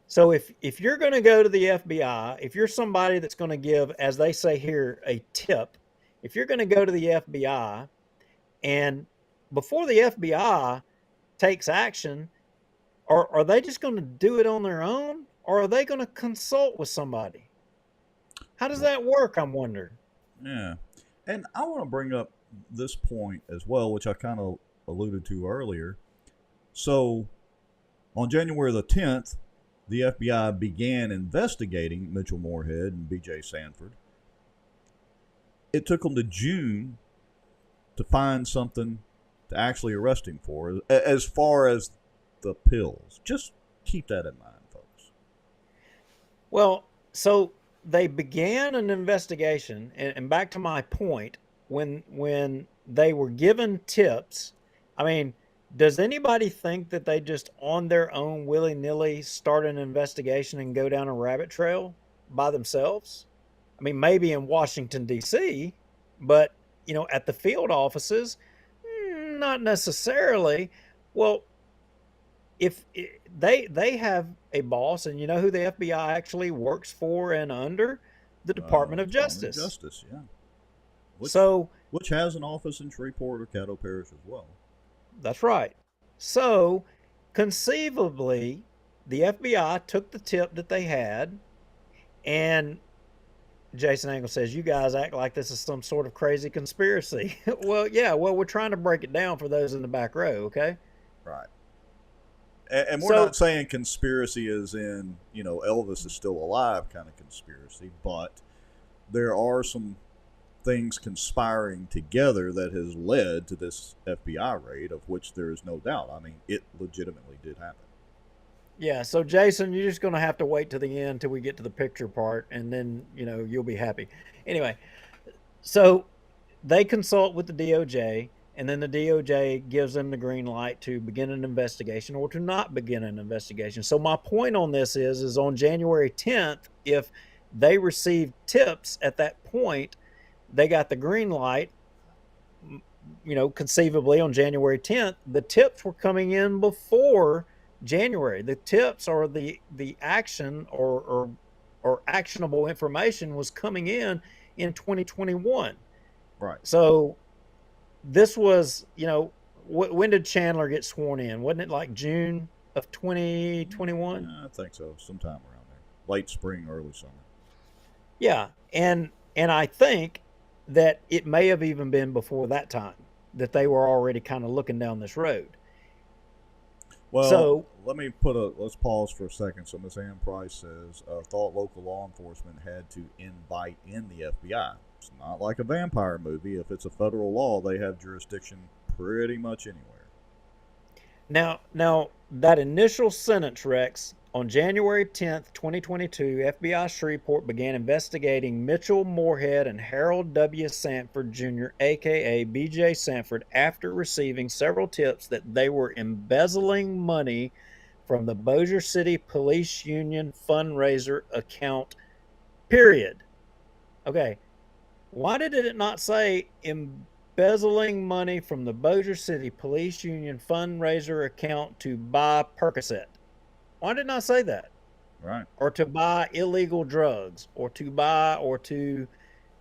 So if you're going to go to the FBI, if you're somebody that's going to give, as they say here, a tip, if you're going to go to the FBI, and before the FBI takes action, are they just going to do it on their own, or are they going to consult with somebody? How does that work, I'm wondering? Yeah. And I want to bring up this point as well, which I kind of alluded to earlier. So on January the 10th, the FBI began investigating Mitchell Moorhead and B.J. Sanford. It took them to June to find something to actually arrest him for, as far as the pills. Just keep that in mind, folks. Well, so they began an investigation, and back to my point, when they were given tips, I mean, does anybody think that they just on their own willy-nilly start an investigation and go down a rabbit trail by themselves? I mean, maybe in Washington, D.C., but, at the field offices, not necessarily. Well, if they have a boss, and you know who the FBI actually works for and under? The Department of Justice. Justice, yeah. Which has an office in Shreveport or Caddo Parish as well. That's right. So, conceivably, the FBI took the tip that they had, and Jason Angle says, you guys act like this is some sort of crazy conspiracy. Well, yeah, we're trying to break it down for those in the back row, okay? Right. And we're not saying conspiracy is in, Elvis is still alive kind of conspiracy, but there are some things conspiring together that has led to this FBI raid, of which there is no doubt. I mean, it legitimately did happen. Yeah, so Jason, you're just going to have to wait to the end till we get to the picture part, and then, you'll be happy. Anyway, so they consult with the DOJ, and then the DOJ gives them the green light to begin an investigation or to not begin an investigation. So my point on this is on January 10th, if they received tips at that point, they got the green light, conceivably on January 10th. The tips were coming in before January. The tips or the action or actionable information was coming in 2021. Right. So this was, when did Chandler get sworn in? Wasn't it like June of 2021? I think so, sometime around there. Late spring, early summer. Yeah, and I think that it may have even been before that time that they were already kind of looking down this road. Well, so let's pause for a second. So Ms. Ann Price says, thought local law enforcement had to invite in the FBI. It's not like a vampire movie. If it's a federal law, they have jurisdiction pretty much anywhere. Now that initial sentence, Rex, on January 10th, 2022, FBI Shreveport began investigating Mitchell Moorhead and Harold W. Sanford Jr., a.k.a. B.J. Sanford, after receiving several tips that they were embezzling money from the Bossier City Police Union fundraiser account, period. Okay, why did it not say embezzling money from the Bossier City Police Union fundraiser account to buy Percocet? Why did not say that? Right. Or to buy illegal drugs, or to buy, or to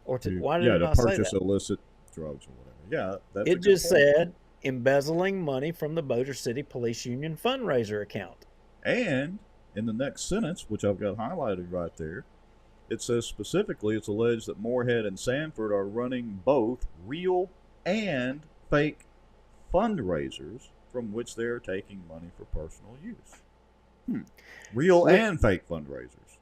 why did it not say that? Yeah, to purchase illicit drugs or whatever. Yeah, that's it just said embezzling money from the Bossier City Police Union fundraiser account. And in the next sentence, which I've got highlighted right there, it says specifically it's alleged that Moorhead and Sanford are running both real and fake fundraisers from which they are taking money for personal use. Real and fake fundraisers.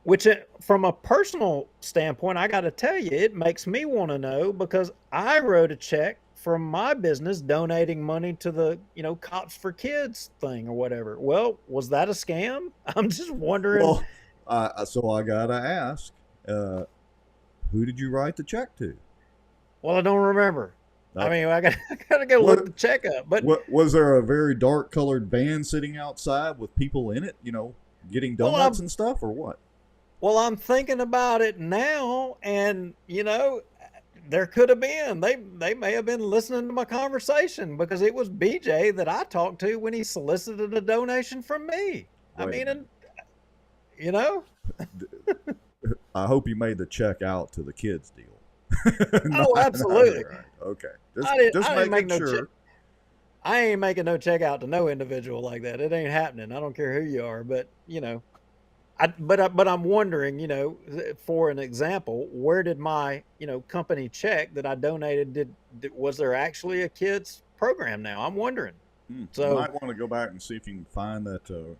Which, from a personal standpoint, I got to tell you, it makes me want to know, because I wrote a check from my business donating money to the, Cops for Kids thing or whatever. Well, was that a scam? I'm just wondering. Well, so I got to ask, who did you write the check to? Well, I don't remember. I mean, I got to go look the check up. But was there a very dark colored van sitting outside with people in it, getting donuts and stuff, or what? Well, I'm thinking about it now, and there could have been. They may have been listening to my conversation, because it was BJ that I talked to when he solicited a donation from me. I hope you made the check out to the kids deal. Oh, absolutely. Right. Okay. I didn't make no check. I ain't making no check out to no individual like that. It ain't happening. I don't care who you are, but but I'm wondering, for an example, where did my company check that I donated? Was there actually a kids program now? I'm wondering. So you might want to go back and see if you can find that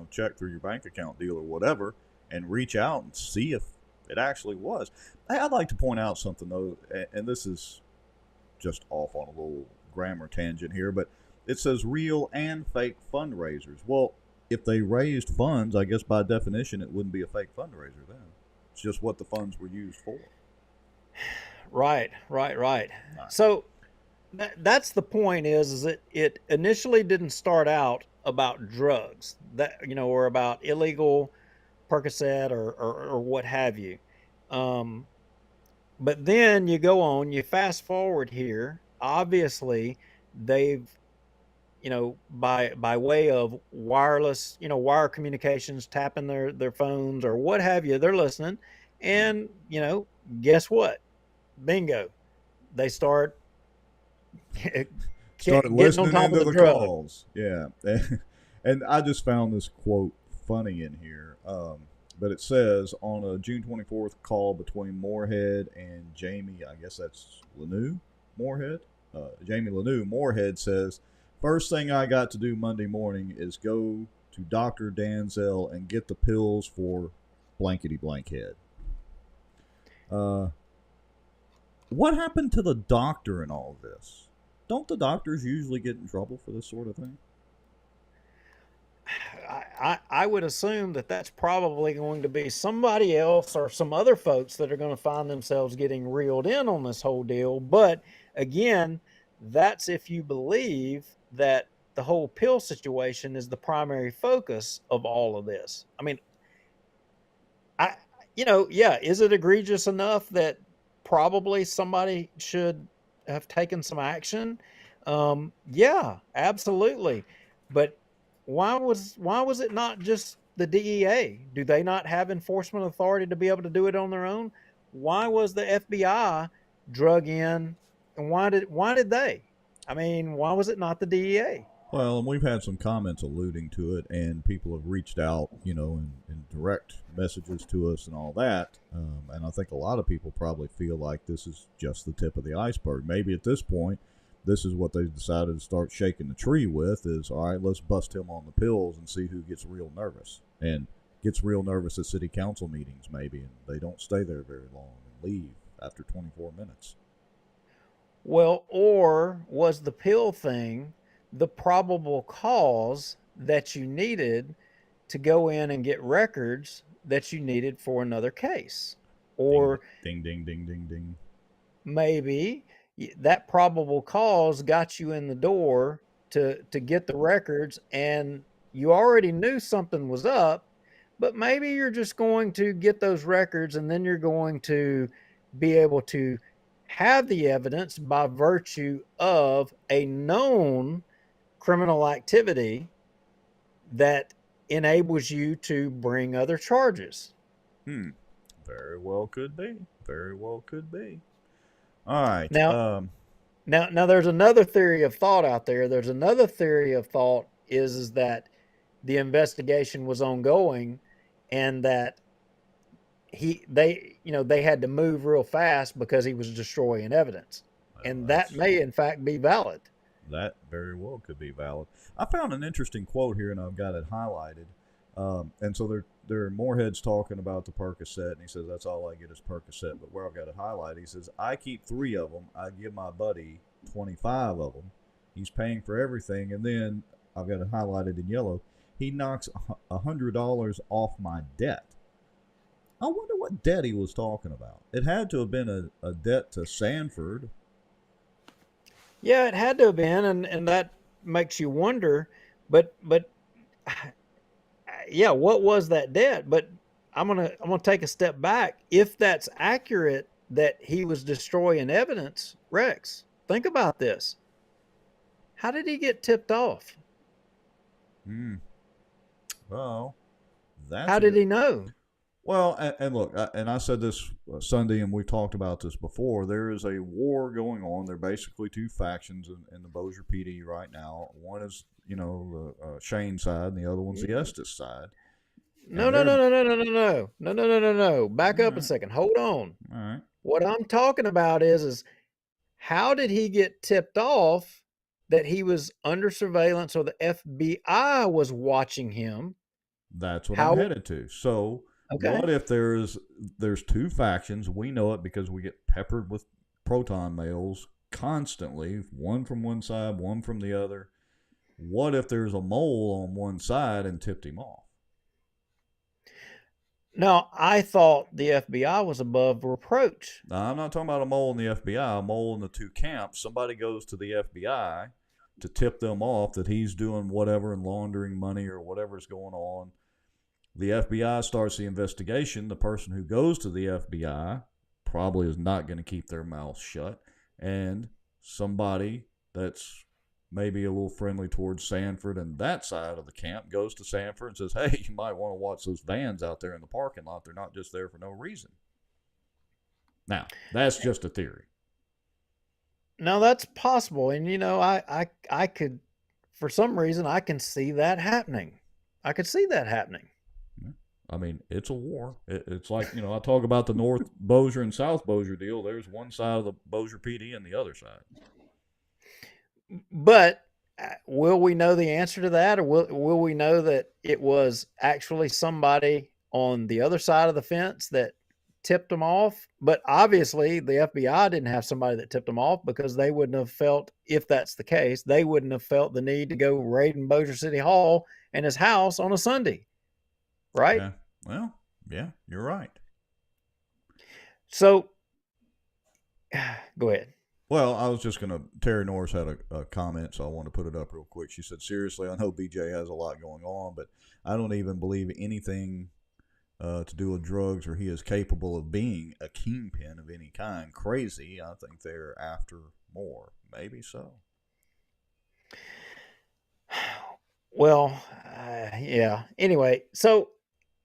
check through your bank account deal or whatever, and reach out and see if it actually was. I'd like to point out something, though, and this is just off on a little grammar tangent here, but it says real and fake fundraisers. Well, if they raised funds, I guess by definition it wouldn't be a fake fundraiser then. It's just what the funds were used for. Right. So that's the point is that it initially didn't start out about drugs or about illegal Percocet or what have you. Um, but then you fast forward here. Obviously, they've by way of wireless, wire communications, tapping their phones or what have you, they're listening, and guess what? Bingo, they start Start getting on listening top of into the the drug. calls. Yeah. And I just found this quote funny in here. But it says on a June 24th call between Moorhead and Jamie, I guess that's Lanou Moorhead. Jamie Lanou Moorhead says, "First thing I got to do Monday morning is go to Dr. Danzel and get the pills for blankety blankhead." What happened to the doctor in all of this? Don't the doctors usually get in trouble for this sort of thing? I would assume that that's probably going to be somebody else or some other folks that are going to find themselves getting reeled in on this whole deal. But again, that's if you believe that the whole pill situation is the primary focus of all of this. I mean, yeah, is it egregious enough that probably somebody should have taken some action? Yeah, absolutely. But why was it not just the DEA? Do they not have enforcement authority to be able to do it on their own? Why was the FBI drug in, and why did they? I mean, why was it not the DEA? Well, and we've had some comments alluding to it, and people have reached out, in direct messages to us and all that. And I think a lot of people probably feel like this is just the tip of the iceberg. Maybe at this point, this is what they decided to start shaking the tree with is, all right, let's bust him on the pills and see who gets real nervous. And gets real nervous at city council meetings, maybe, and they don't stay there very long and leave after 24 minutes. Well, or was the pill thing the probable cause that you needed to go in and get records that you needed for another case? Ding, Or ding, ding, ding, ding, ding. maybe that probable cause got you in the door to get the records, and you already knew something was up, but maybe you're just going to get those records and then you're going to be able to have the evidence by virtue of a known criminal activity that enables you to bring other charges. Very well could be. Very well could be. All right. Now, now there's another theory of thought out there. There's another theory of thought is that the investigation was ongoing and that they had to move real fast because he was destroying evidence. And that may in fact be valid. That very well could be valid. I found an interesting quote here, and I've got it highlighted. And so there are Moorhead's talking about the Percocet, and he says, that's all I get is Percocet. But where I've got it highlighted, he says, I keep 3 of them. I give my buddy 25 of them. He's paying for everything. And then I've got it highlighted in yellow. He knocks $100 off my debt. I wonder what debt he was talking about. It had to have been a debt to Sanford. Yeah, it had to have been, and that makes you wonder. But yeah, what was that debt? But I'm gonna take a step back. If that's accurate that he was destroying evidence, Rex, think about this. How did he get tipped off? Well, how did he know? Well, and look, and I said this Sunday, and we talked about this before. There is a war going on. There are basically 2 factions in the Bossier PD right now. One is, the Shane side, and the other one's the Estes side. No. Back up a second. Hold on. All right. What I'm talking about is how did he get tipped off that he was under surveillance or the FBI was watching him? That's what I'm headed to. So. Okay. What if there's 2 factions? We know it because we get peppered with proton mails constantly, one from one side, one from the other. What if there's a mole on one side and tipped him off? Now, I thought the FBI was above reproach. Now, I'm not talking about a mole in the FBI, a mole in the two camps. Somebody goes to the FBI to tip them off that he's doing whatever and laundering money or whatever's going on. The FBI starts the investigation. The person who goes to the FBI probably is not going to keep their mouth shut. And somebody that's maybe a little friendly towards Sanford and that side of the camp goes to Sanford and says, hey, you might want to watch those vans out there in the parking lot. They're not just there for no reason. Now, that's just a theory. Now, that's possible. And, you know, I could, for some reason, I can see that happening. I could see that happening. I mean, it's a war. It's like, you know, I talk about the North Bossier and South Bossier deal. There's one side of the Bossier PD and the other side. But will we know the answer to that, or will we know that it was actually somebody on the other side of the fence that tipped them off? But obviously, the FBI didn't have somebody that tipped them off, because they wouldn't have felt, if that's the case, they wouldn't have felt the need to go raiding Bossier City Hall and his house on a Sunday, right? Yeah. Well, yeah, you're right. So, go ahead. Well, I was just going to, Terry Norris had a comment, so I want to put it up real quick. She said, seriously, I know BJ has a lot going on, but I don't even believe anything to do with drugs or he is capable of being a kingpin of any kind. Crazy. I think they're after more. Maybe so. Well, yeah. Anyway, so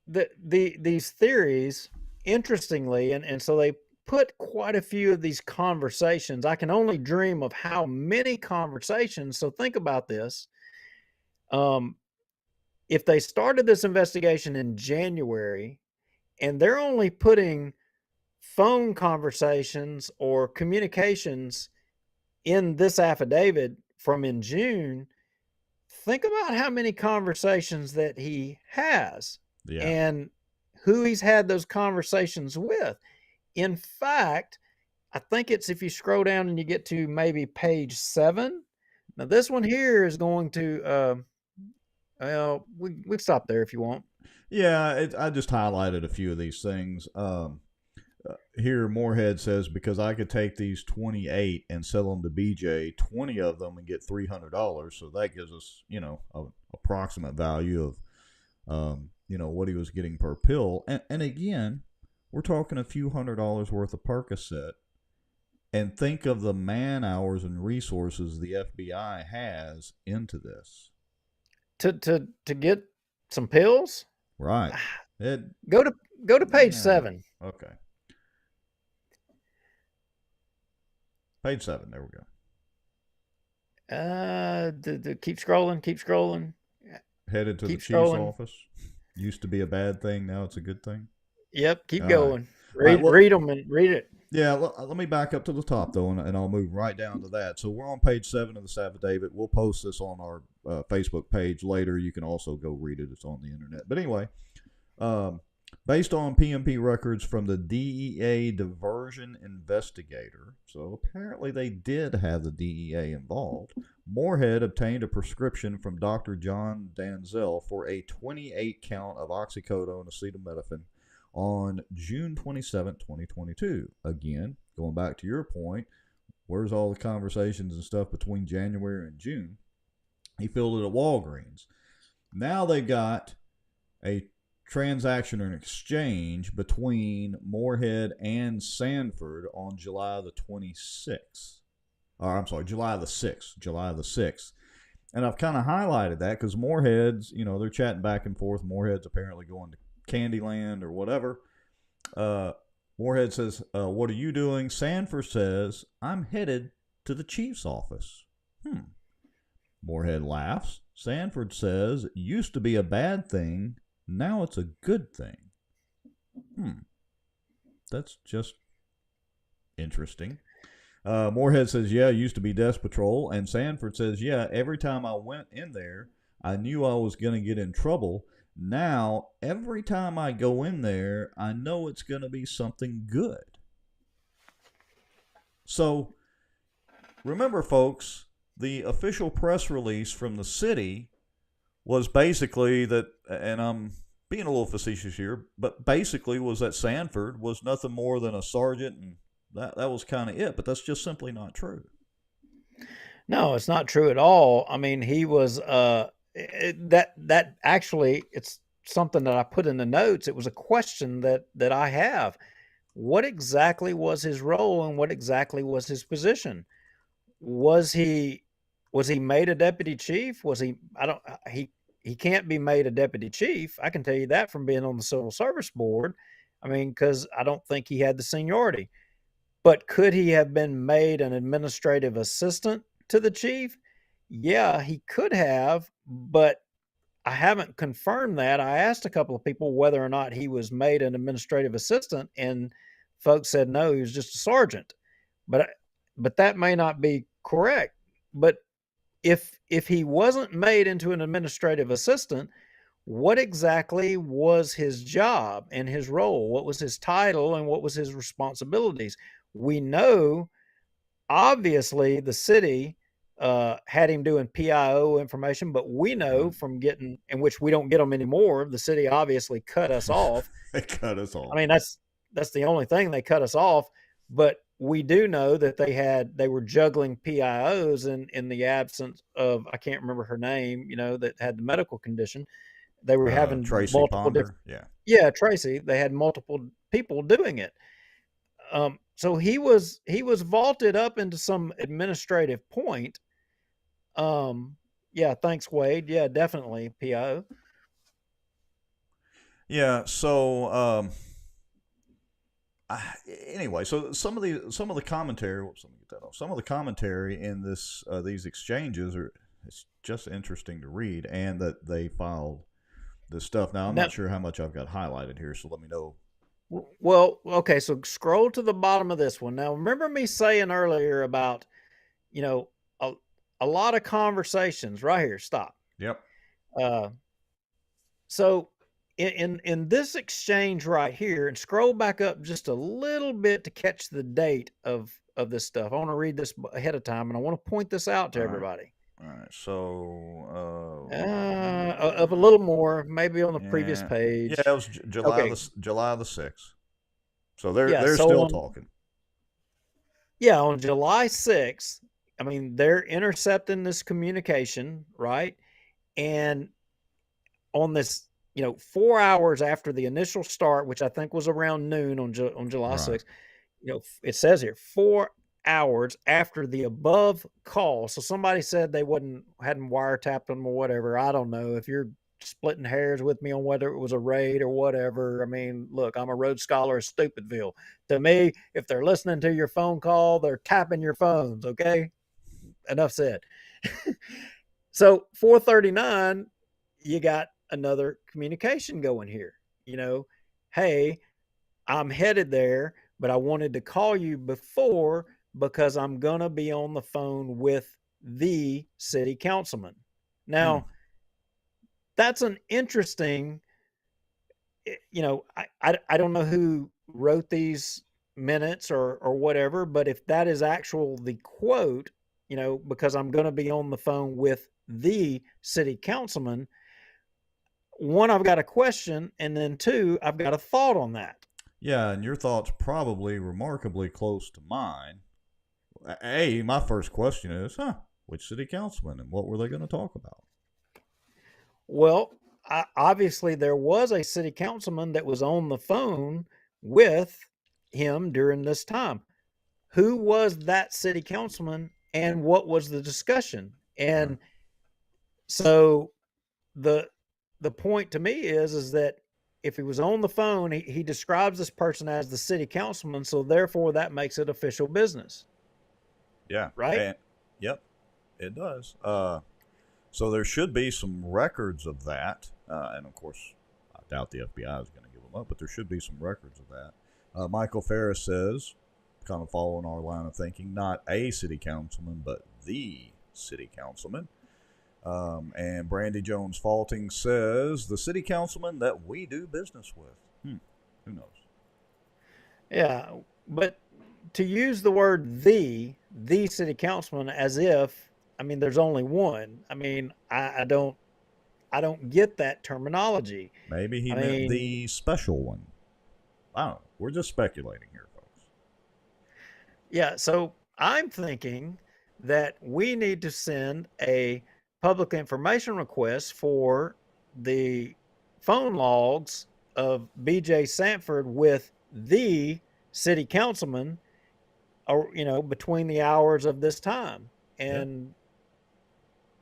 these theories, interestingly, and so they put quite a few of these conversations. I can only dream of how many conversations. So think about this. If they started this investigation in January and they're only putting phone conversations or communications in this affidavit from in June, think about how many conversations that he has and who he's had those conversations with. In fact, I think it's, if you scroll down and you get to maybe page 7. Now, this one here is going to, well, we stop there if you want. Yeah, I just highlighted a few of these things. Here, Moorhead says, because I could take these 28 and sell them to BJ, 20 of them, and get $300. So that gives us, you know, an approximate value of, you know, what he was getting per pill. And again, we're talking a few $100s worth of Percocet. And think of the man hours and resources the FBI has into this. To get some pills? Right. Go to page 7. Okay. Page 7. There we go. Keep scrolling. Headed to the chief's office. Used to be a bad thing. Now it's a good thing. Yep. Keep going. Right. Read them and read it. Yeah. Let me back up to the top, though, and I'll move right down to that. So we're on page 7 of this affidavit. We'll post this on our Facebook page later. You can also go read it. It's on the internet. But anyway, based on PMP records from the DEA diversion investigator, so apparently they did have the DEA involved, Moorhead obtained a prescription from Dr. John Danzel for a 28 count of oxycodone acetaminophen on June 27, 2022. Again, going back to your point, where's all the conversations and stuff between January and June? He filled it at Walgreens. Now they've got a transaction or an exchange between Moorhead and Sanford on July the 26th. Or I'm sorry, July the 6th. And I've kind of highlighted that because Moorhead's, you know, they're chatting back and forth. Moorhead's apparently going to Candyland or whatever. Moorhead says, what are you doing? Sanford says, I'm headed to the chief's office. Moorhead laughs. Sanford says, it used to be a bad thing. Now it's a good thing. That's just interesting. Moorhead says, yeah, it used to be desk patrol. And Sanford says, yeah, every time I went in there, I knew I was going to get in trouble. Now, every time I go in there, I know it's going to be something good. So, remember, folks, the official press release from the city was basically that, and I'm being a little facetious here, but basically was that Sanford was nothing more than a sergeant, and that was kind of it. But that's just simply not true. No, it's not true at all. I mean, he was that actually, it's something that I put in the notes. It was a question that I have. What exactly was his role and what exactly was his position? Was he made a deputy chief? Was he I don't he can't be made a deputy chief. I can tell you that from being on the civil service board. I mean, cuz I don't think he had the seniority. But could he have been made an administrative assistant to the chief? Yeah, he could have, but I haven't confirmed that. I asked a couple of people whether or not he was made an administrative assistant, and folks said no, he was just a sergeant. But but that may not be correct. But if he wasn't made into an administrative assistant, what exactly was his job and his role? What was his title and what was his responsibilities? We know, obviously, the city had him doing PIO information, but we know from getting, in which we don't get them anymore, the city obviously cut us off. They cut us off. I mean, that's the only thing, they cut us off. But we do know that they were juggling PIOs in the absence of, I can't remember her name, that had the medical condition. They were having Tracy multiple Ponder. yeah, Tracy. They had multiple people doing it. So he was vaulted up into some administrative point. Yeah, thanks, Wade. Yeah, definitely PIO. Yeah. So anyway, so some of the commentary. Whoops, let me get that off. Some of the commentary in these exchanges it's just interesting to read, and that they filed this stuff. Now I'm not sure how much I've got highlighted here, so let me know. Well, okay, so scroll to the bottom of this one. Now, remember me saying earlier about, a lot of conversations right here. Stop. Yep. So in this exchange right here, and scroll back up just a little bit to catch the date of this stuff. I want to read this ahead of time, and I want to point this out to everybody. All right. So of a little more, maybe on the previous page. Yeah, it was July the 6th. So they're still talking. Yeah, on July 6th, I mean, they're intercepting this communication, right? And on this, 4 hours after the initial start, which I think was around noon on July 6th, it says here 4 hours after the above call. So somebody said they hadn't wiretapped them or whatever. I don't know if you're splitting hairs with me on whether it was a raid or whatever. I mean, look, I'm a Rhodes Scholar of Stupidville. To me, if they're listening to your phone call, they're tapping your phones. Okay, enough said. So 4:39, you got another communication going here. Hey, I'm headed there, but I wanted to call you before because I'm gonna be on the phone with the city councilman. Now, that's an interesting, I don't know who wrote these minutes or whatever, but if that is the quote, because I'm going to be on the phone with the city councilman, one, I've got a question, and then two, I've got a thought on that. Yeah, and your thought's probably remarkably close to mine. My first question is, which city councilman, and what were they going to talk about? Well, obviously there was a city councilman that was on the phone with him during this time. Who was that city councilman, and what was the discussion? And so the point to me is that if he was on the phone, he describes this person as the city councilman, so therefore that makes it official business. Yeah. Right? Yep, it does. So there should be some records of that. And of course, I doubt the FBI is going to give them up, but there should be some records of that. Michael Ferris says, kind of following our line of thinking, not a city councilman, but the city councilman. And Brandy Jones Faulting says, the city councilman that we do business with. Who knows? Yeah, but to use the word the city councilman as if, I mean, there's only one. I mean, I don't I don't get that terminology. Maybe he I meant mean, the special one. I don't know. We're just speculating here, folks. yeah, so I'm thinking that we need to send a public information request for the phone logs of BJ Sanford with the city councilman, or between the hours of this time. Yeah. And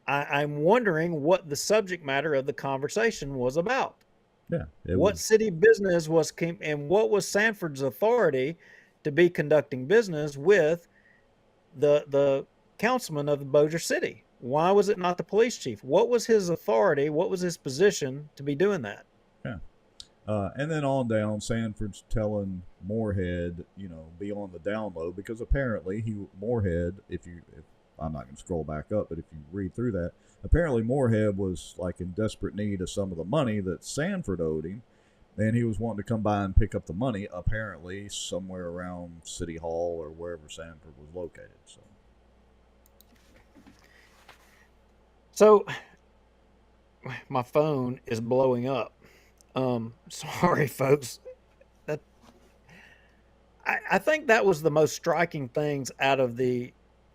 I'm wondering what the subject matter of the conversation was about. Yeah. It What was. city business and what was Sanford's authority to be conducting business with the councilman of the Bossier City? Why was it not the police chief? What was his authority? What was his position to be doing that? Yeah. And then on down, Sanford's telling Moorhead, be on the down low, because apparently Moorhead, if I'm not going to scroll back up, but if you read through that, apparently Moorhead was like in desperate need of some of the money that Sanford owed him, and he was wanting to come by and pick up the money, apparently somewhere around City Hall or wherever Sanford was located. So my phone is blowing up. Sorry, folks. That I think that was the most striking things out of the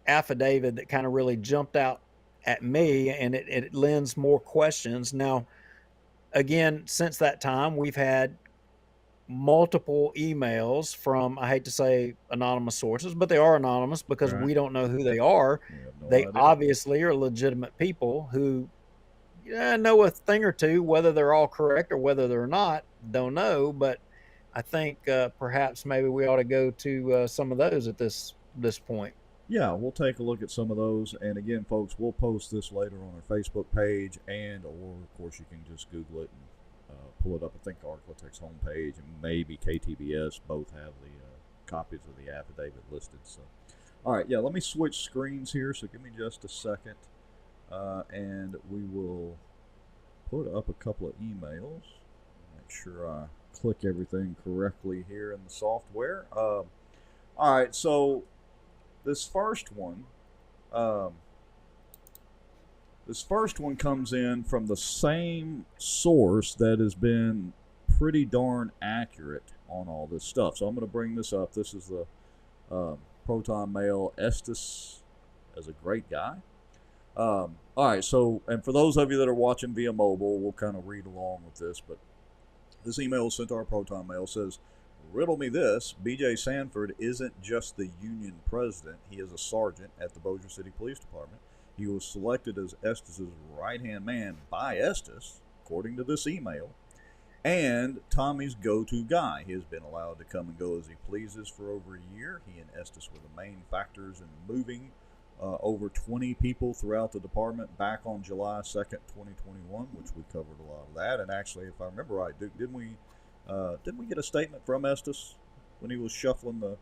affidavit that kind of really jumped out at me, and it lends more questions. Now, again, since that time, we've had multiple emails from, I hate to say anonymous sources, but they are anonymous because Right. we don't know who they are. We have no They idea. obviously are legitimate people who know a thing or two. Whether they're all correct or whether they're not, don't know. But I think perhaps maybe we ought to go to some of those at this point. Yeah, we'll take a look at some of those. And again, folks, we'll post this later on our Facebook page, or of course you can just Google it and pull it up. I think Arclitec's homepage and maybe KTBS both have the copies of the affidavit listed. So, all right, yeah, let me switch screens here. So give me just a second, and we will put up a couple of emails. Make sure I click everything correctly here in the software. All right, so this first one comes in from the same source that has been pretty darn accurate on all this stuff. So I'm going to bring this up. This is the Proton male Estes as a great guy. All right, so, and for those of you that are watching via mobile, we'll kind of read along with this, but this email sent to our Proton mail says, "Riddle me this, BJ Sanford isn't just the union president, he is a sergeant at the Bossier City Police Department. He was selected as Estes' right-hand man by Estes, according to this email, and Tommy's go-to guy. He has been allowed to come and go as he pleases for over a year. He and Estes were the main factors in moving over 20 people throughout the department back on July 2nd, 2021, which we covered a lot of that. And actually, if I remember right, didn't we get a statement from Estes when he was shuffling the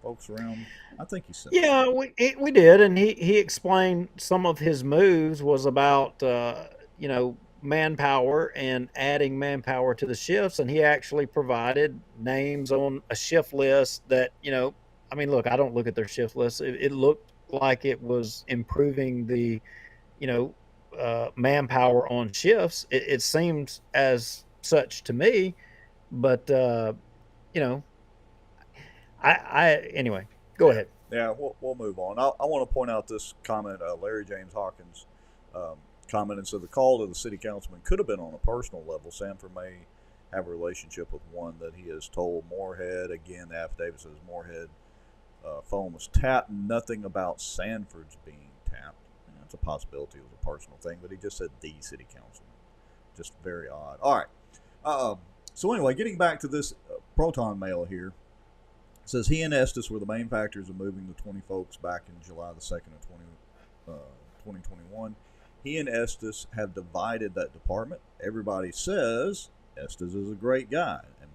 folks around? I think he said Yeah, we did, and he explained some of his moves was about manpower and adding manpower to the shifts, and he actually provided names on a shift list that I mean, look, I don't look at their shift list. It looked like it was improving the manpower on shifts. It seems as such to me, but anyway, go ahead. Yeah, we'll move on. I want to point out this comment. Larry James Hawkins commented, so the call to the city councilman could have been on a personal level. Sanford may have a relationship with one that he has told Moorhead. Again, the affidavit says Moorhead phone was tapped. Nothing about Sanford's being tapped. It's a possibility it was a personal thing, but he just said the city councilman. Just very odd. All right. So anyway, getting back to this Proton mail here. It says he and Estes were the main factors of moving the 20 folks back in July the 2nd of 2021. He and Estes have divided that department. Everybody says Estes is a great guy. And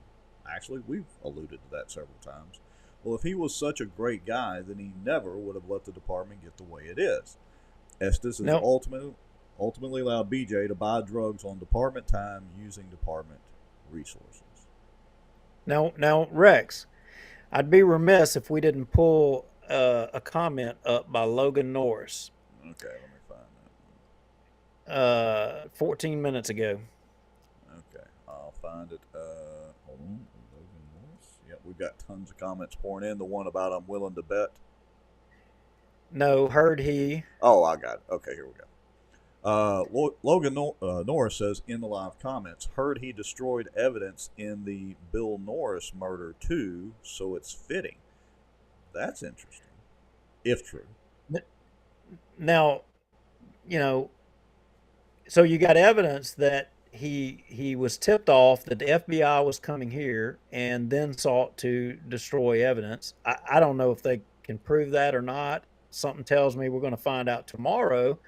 actually, we've alluded to that several times. Well, if he was such a great guy, then he never would have let the department get the way it is. Estes has ultimately allowed BJ to buy drugs on department time using department resources. Now, Rex, I'd be remiss if we didn't pull a comment up by Logan Norris. Okay, let me find 14 minutes ago. Okay, I'll find it. Hold on. Logan Morris. Yep, we've got tons of comments pouring in. The one about I'm willing to bet. No, heard he. Oh, I got it. Okay, here we go. Logan Norris says in the live comments, heard he destroyed evidence in the Bill Norris murder too, so it's fitting. That's interesting, if true. Now, you know, so you got evidence that he was tipped off that the FBI was coming here and then sought to destroy evidence. I don't know if they can prove that or not. Something tells me we're going to find out tomorrow.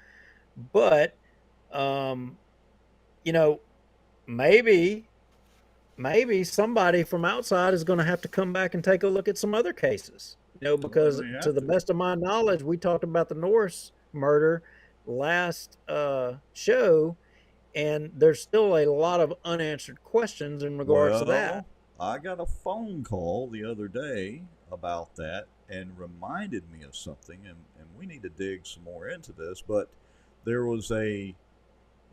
But, you know, maybe somebody from outside is going to have to come back and take a look at some other cases. You know, because to the best of my knowledge, we talked about the Norris murder last show, and there's still a lot of unanswered questions in regards to that. I got a phone call the other day about that and reminded me of something, and we need to dig some more into this, but there was a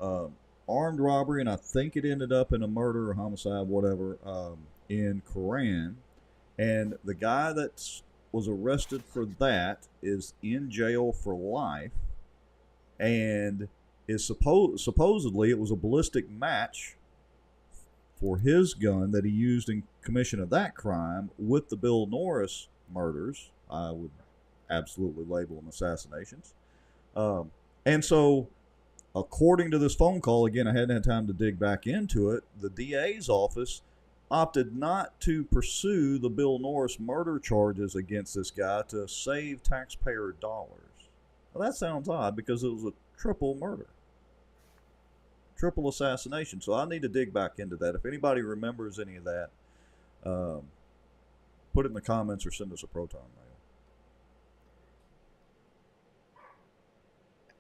armed robbery, and I think it ended up in a murder or homicide, whatever, in Koran, and the guy that was arrested for that is in jail for life, and is supposedly it was a ballistic match for his gun that he used in commission of that crime with the Bill Norris murders. I would absolutely label them assassinations. And so, according to this phone call, again, I hadn't had time to dig back into it, the DA's office opted not to pursue the Bill Norris murder charges against this guy to save taxpayer dollars. Well, that sounds odd because it was a triple murder. Triple assassination. So I need to dig back into that. If anybody remembers any of that, put it in the comments or send us a Proton mail.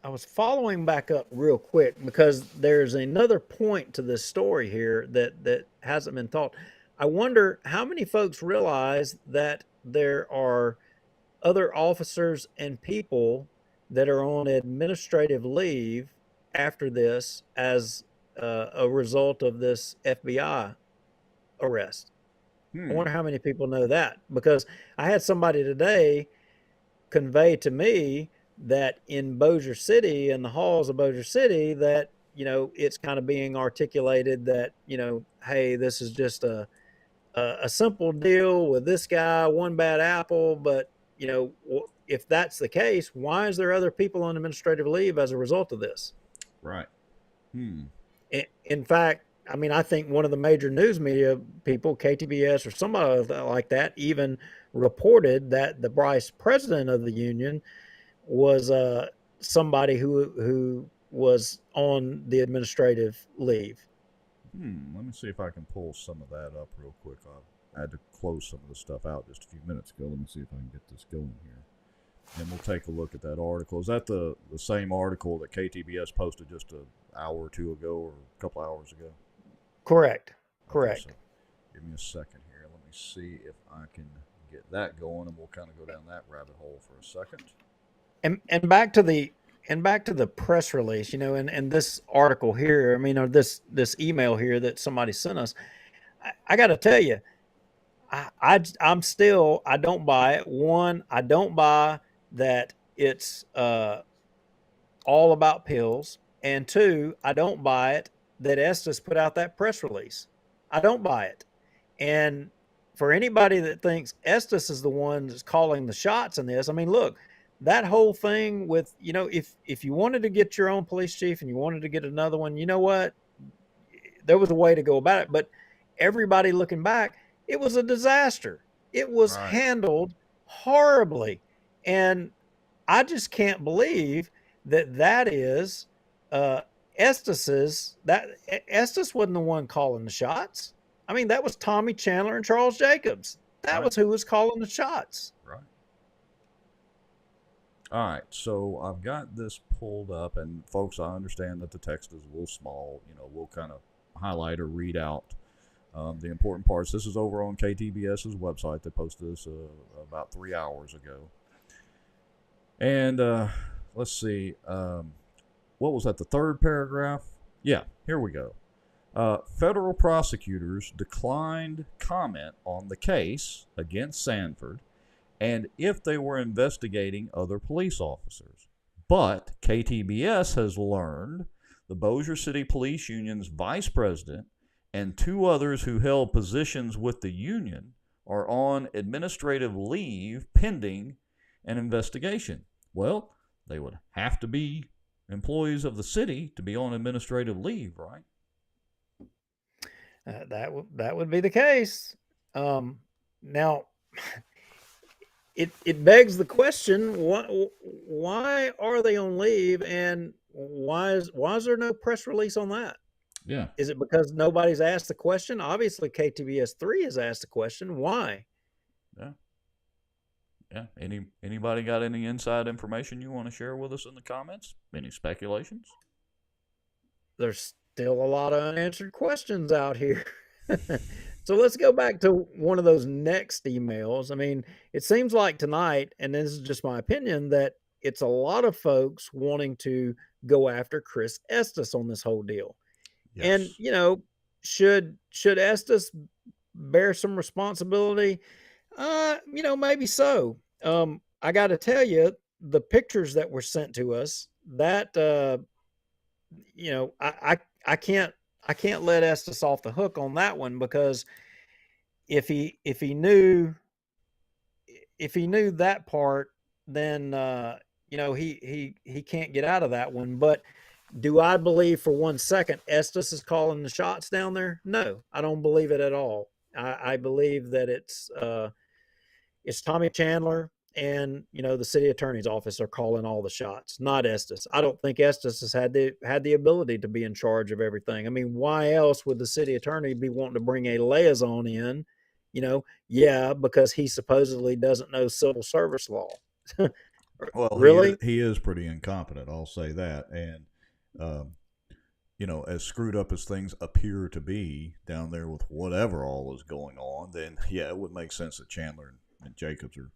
I was following back up real quick because there's another point to this story here that hasn't been taught. I wonder how many folks realize that there are other officers and people that are on administrative leave after this as a result of this FBI arrest. I wonder how many people know that, because I had somebody today convey to me that in Bossier City, in the halls of Bossier City, that, you know, it's kind of being articulated that, you know, hey, this is just a simple deal with this guy, one bad apple. But, you know, if that's the case, why is there other people on administrative leave as a result of this? Right. In fact, I mean, I think one of the major news media people, KTBS or somebody like that, even reported that the vice president of the union was somebody who was on the administrative leave. Let me see if I can pull some of that up real quick. I had to close some of the stuff out just a few minutes ago. Let me see if I can get this going here. And we'll take a look at that article. Is that the same article that KTBS posted just an hour or two ago or a couple hours ago? Correct. Okay, so give me a second here. Let me see if I can get that going, and we'll kind of go down that rabbit hole for a second. And back to the press release, you know, and this article here, I mean, or this email here that somebody sent us, I got to tell you, I'm still, I don't buy it. One, I don't buy that it's all about pills, and two, I don't buy it that Estes put out that press release. I don't buy it. And for anybody that thinks Estes is the one that's calling the shots in this, I mean, look, that whole thing with, you know, if you wanted to get your own police chief and you wanted to get another one, you know what? There was a way to go about it. But everybody looking back, it was a disaster. It was handled horribly. And I just can't believe that is Estes's, that Estes wasn't the one calling the shots. I mean, that was Tommy Chandler and Charles Jacobs. That was who was calling the shots. Right. All right, so I've got this pulled up, and folks, I understand that the text is a little small. You know, we'll kind of highlight or read out the important parts. This is over on KTBS's website. They posted this about 3 hours ago. And let's see. what was that, the third paragraph? Yeah, here we go. Federal prosecutors declined comment on the case against Sanford and if they were investigating other police officers. But KTBS has learned the Bossier City Police Union's vice president and 2 others who held positions with the union are on administrative leave pending an investigation. Well, they would have to be employees of the city to be on administrative leave, right? That would be the case. Now, it begs the question: why are they on leave, and why is there no press release on that? Yeah. Is it because nobody's asked the question? Obviously, KTBS 3 has asked the question. Why? Yeah. Yeah. Anybody got any inside information you want to share with us in the comments? Any speculations? There's still a lot of unanswered questions out here. So let's go back to one of those next emails. I mean, it seems like tonight, and this is just my opinion, that it's a lot of folks wanting to go after Chris Estes on this whole deal. Yes. And, you know, should Estes bear some responsibility? You know, maybe so. I got to tell you, the pictures that were sent to us, that, you know, I can't let Estes off the hook on that one, because if he knew that part, then you know, he can't get out of that one. But do I believe for 1 second Estes is calling the shots down there? No, I don't believe it at all. I believe that it's Tommy Chandler and, you know, the city attorney's office are calling all the shots, not Estes. I don't think Estes has had the ability to be in charge of everything. I mean, why else would the city attorney be wanting to bring a liaison in? You know, yeah, because he supposedly doesn't know civil service law. Well, really, he is pretty incompetent, I'll say that. And you know, as screwed up as things appear to be down there with whatever all is going on, then yeah, it would make sense that Chandler and Jacobs are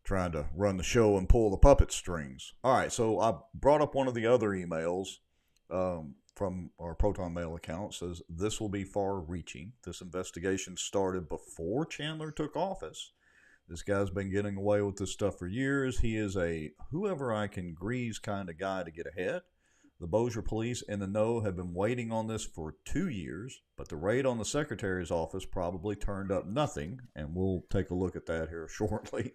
trying to run the show and pull the puppet strings. All right, so I brought up one of the other emails from our Proton Mail account. It says, this will be far-reaching. This investigation started before Chandler took office. This guy's been getting away with this stuff for years. He is a whoever I can grease kind of guy to get ahead. The Bossier police in the know have been waiting on this for 2 years, but the raid on the secretary's office probably turned up nothing, and we'll take a look at that here shortly.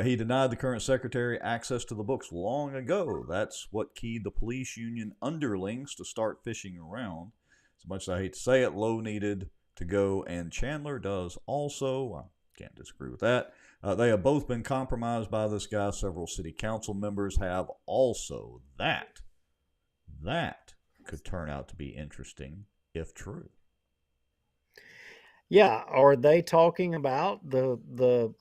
He denied the current secretary access to the books long ago. That's what keyed the police union underlings to start fishing around. As much as I hate to say it, Lowe needed to go, and Chandler does also. I can't disagree with that. They have both been compromised by this guy. Several city council members have also. That could turn out to be interesting if true. yeah. Are they talking about the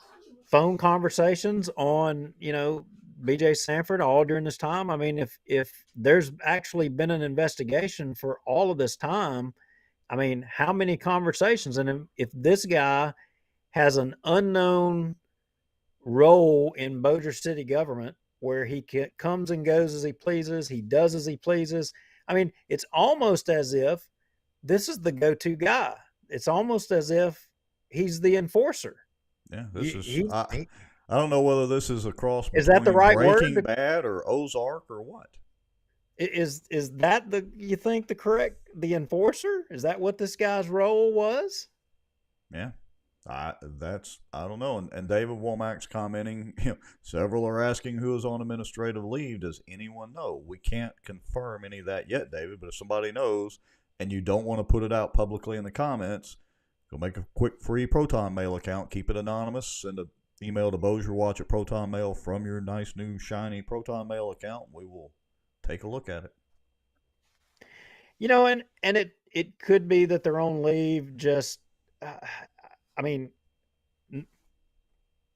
phone conversations on, you know, BJ Sanford all during this time? I mean, if there's actually been an investigation for all of this time, I mean, how many conversations? And if this guy has an unknown role in Bossier City government where he comes and goes as he pleases, he does as he pleases, I mean, it's almost as if this is the go-to guy. It's almost as if he's the enforcer. Yeah, I don't know whether this is a cross between Is that the right Breaking word? Bad or Ozark or what. Is that you think the enforcer? Is that what this guy's role was? Yeah, I don't know. And David Womack's commenting, you know, several are asking who is on administrative leave. Does anyone know? We can't confirm any of that yet, David, but if somebody knows and you don't want to put it out publicly in the comments, go make a quick free Proton Mail account. Keep it anonymous. Send an email to BossierWatch at Proton Mail from your nice new shiny Proton Mail account. We will take a look at it. You know, and it could be that they're on leave just, I mean,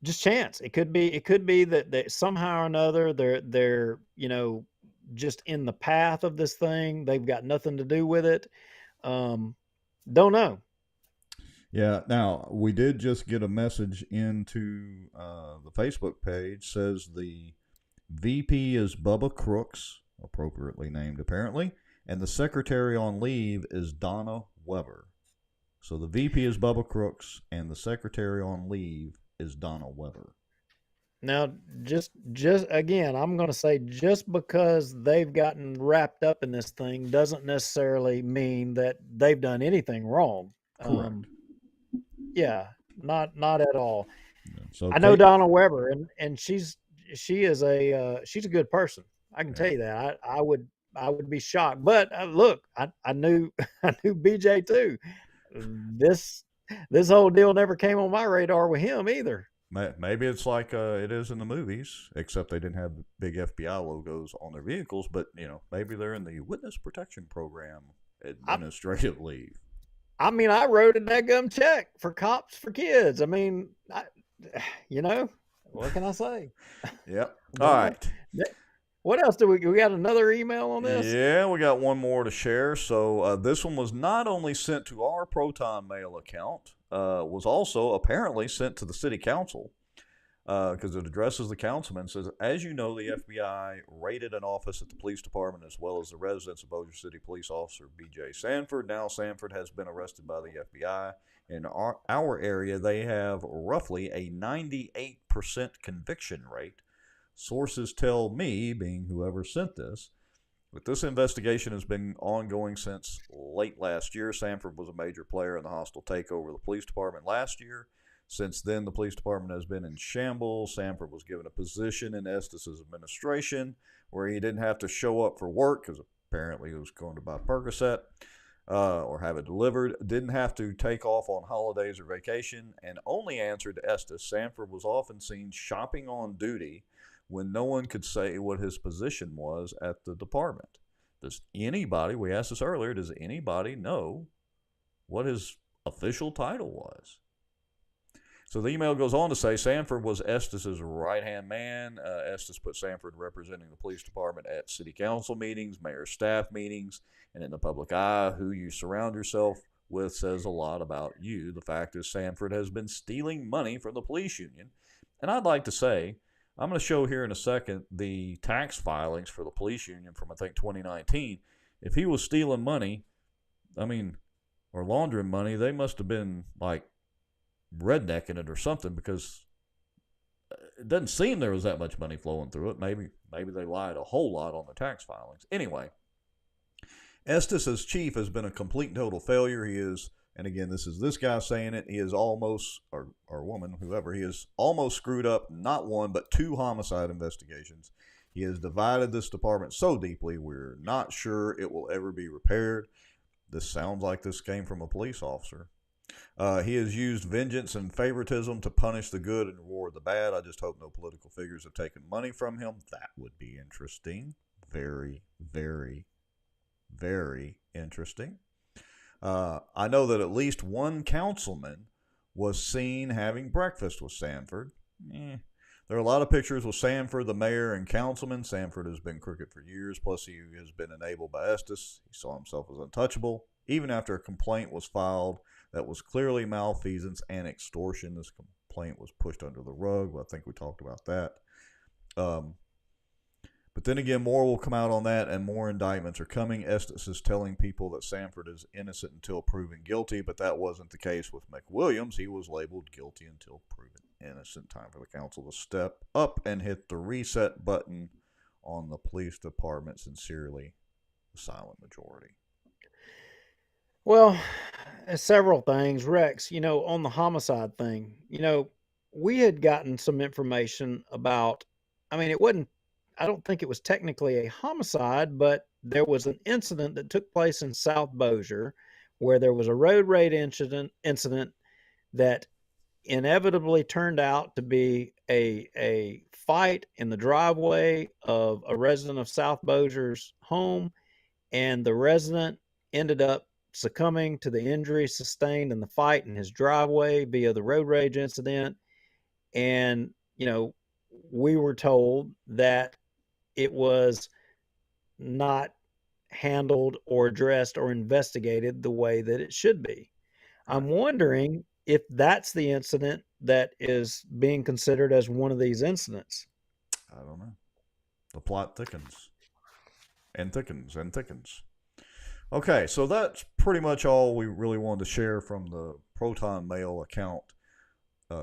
just chance. It could be that somehow or another they're, you know, just in the path of this thing. They've got nothing to do with it. Don't know. Yeah. Now, we did just get a message into the Facebook page. Says the VP is Bubba Crooks. appropriately named apparently, and the secretary on leave is Donna Weber. So the VP is Bubba Crooks, and the secretary on leave is Donna Weber. Now, just again, I'm going to say just because they've gotten wrapped up in this thing doesn't necessarily mean that they've done anything wrong. Correct. Yeah, not at all. So I know Donna Weber, and she is she's a good person. I can tell you that. I would be shocked. But look, I knew I knew BJ too. This whole deal never came on my radar with him either. Maybe it's like it is in the movies, except they didn't have big FBI logos on their vehicles. But maybe they're in the witness protection program administrative leave. I mean, I wrote a daggum check for Cops for Kids. I mean, what can I say? Yep. All right. What else do we got? Another email on this? Yeah, we got one more to share. So this one was not only sent to our Proton Mail account, was also apparently sent to the city council because it addresses the councilman. It says, as you know, the FBI raided an office at the police department as well as the residence of Bossier City Police Officer B.J. Sanford. Now Sanford has been arrested by the FBI. In our area, they have roughly a 98% conviction rate. Sources tell me, being whoever sent this, that this investigation has been ongoing since late last year. Sanford was a major player in the hostile takeover of the police department last year. Since then, the police department has been in shambles. Sanford was given a position in Estes' administration where he didn't have to show up for work because apparently he was going to buy Percocet or have it delivered. Didn't have to take off on holidays or vacation and only answered to Estes. Sanford was often seen shopping on duty when no one could say what his position was at the department. Does anybody, we asked this earlier, does anybody know what his official title was? So the email goes on to say Sanford was Estes' right-hand man. Estes put Sanford representing the police department at city council meetings, mayor staff meetings, and in the public eye. Who you surround yourself with says a lot about you. The fact is Sanford has been stealing money from the police union. And I'd like to say, I'm going to show here in a second the tax filings for the police union from, I think, 2019. If he was stealing money, or laundering money, they must have been like rednecking it or something because it doesn't seem there was that much money flowing through it. Maybe they lied a whole lot on the tax filings. Anyway, Estes as chief has been a complete and total failure. He is, and again, this is this guy saying it, he is almost, or woman, whoever, he is almost screwed up not one but two homicide investigations. He has divided this department so deeply we're not sure it will ever be repaired. This sounds like this came from a police officer. He has used vengeance and favoritism to punish the good and reward the bad. I just hope no political figures have taken money from him. That would be interesting. Very, very, very interesting. I know that at least one councilman was seen having breakfast with Sanford. There are a lot of pictures with Sanford, the mayor, and councilman. Sanford has been crooked for years, plus he has been enabled by Estes. He saw himself as untouchable, even after a complaint was filed that was clearly malfeasance and extortion. This complaint was pushed under the rug. I think we talked about that. But then again, more will come out on that, and more indictments are coming. Estes is telling people that Sanford is innocent until proven guilty, but that wasn't the case with McWilliams. He was labeled guilty until proven innocent. Time for the council to step up and hit the reset button on the police department. Sincerely, the silent majority. Well, several things. Rex, on the homicide thing, we had gotten some information about, it wasn't, I don't think it was technically a homicide, but there was an incident that took place in South Bossier where there was a road rage incident that inevitably turned out to be a fight in the driveway of a resident of South Bossier's home, and the resident ended up succumbing to the injuries sustained in the fight in his driveway via the road rage incident. And, we were told that it was not handled or addressed or investigated the way that it should be. I'm wondering if that's the incident that is being considered as one of these incidents. I don't know. The plot thickens. and thickens and thickens. Okay, so that's pretty much all we really wanted to share from the Proton Mail account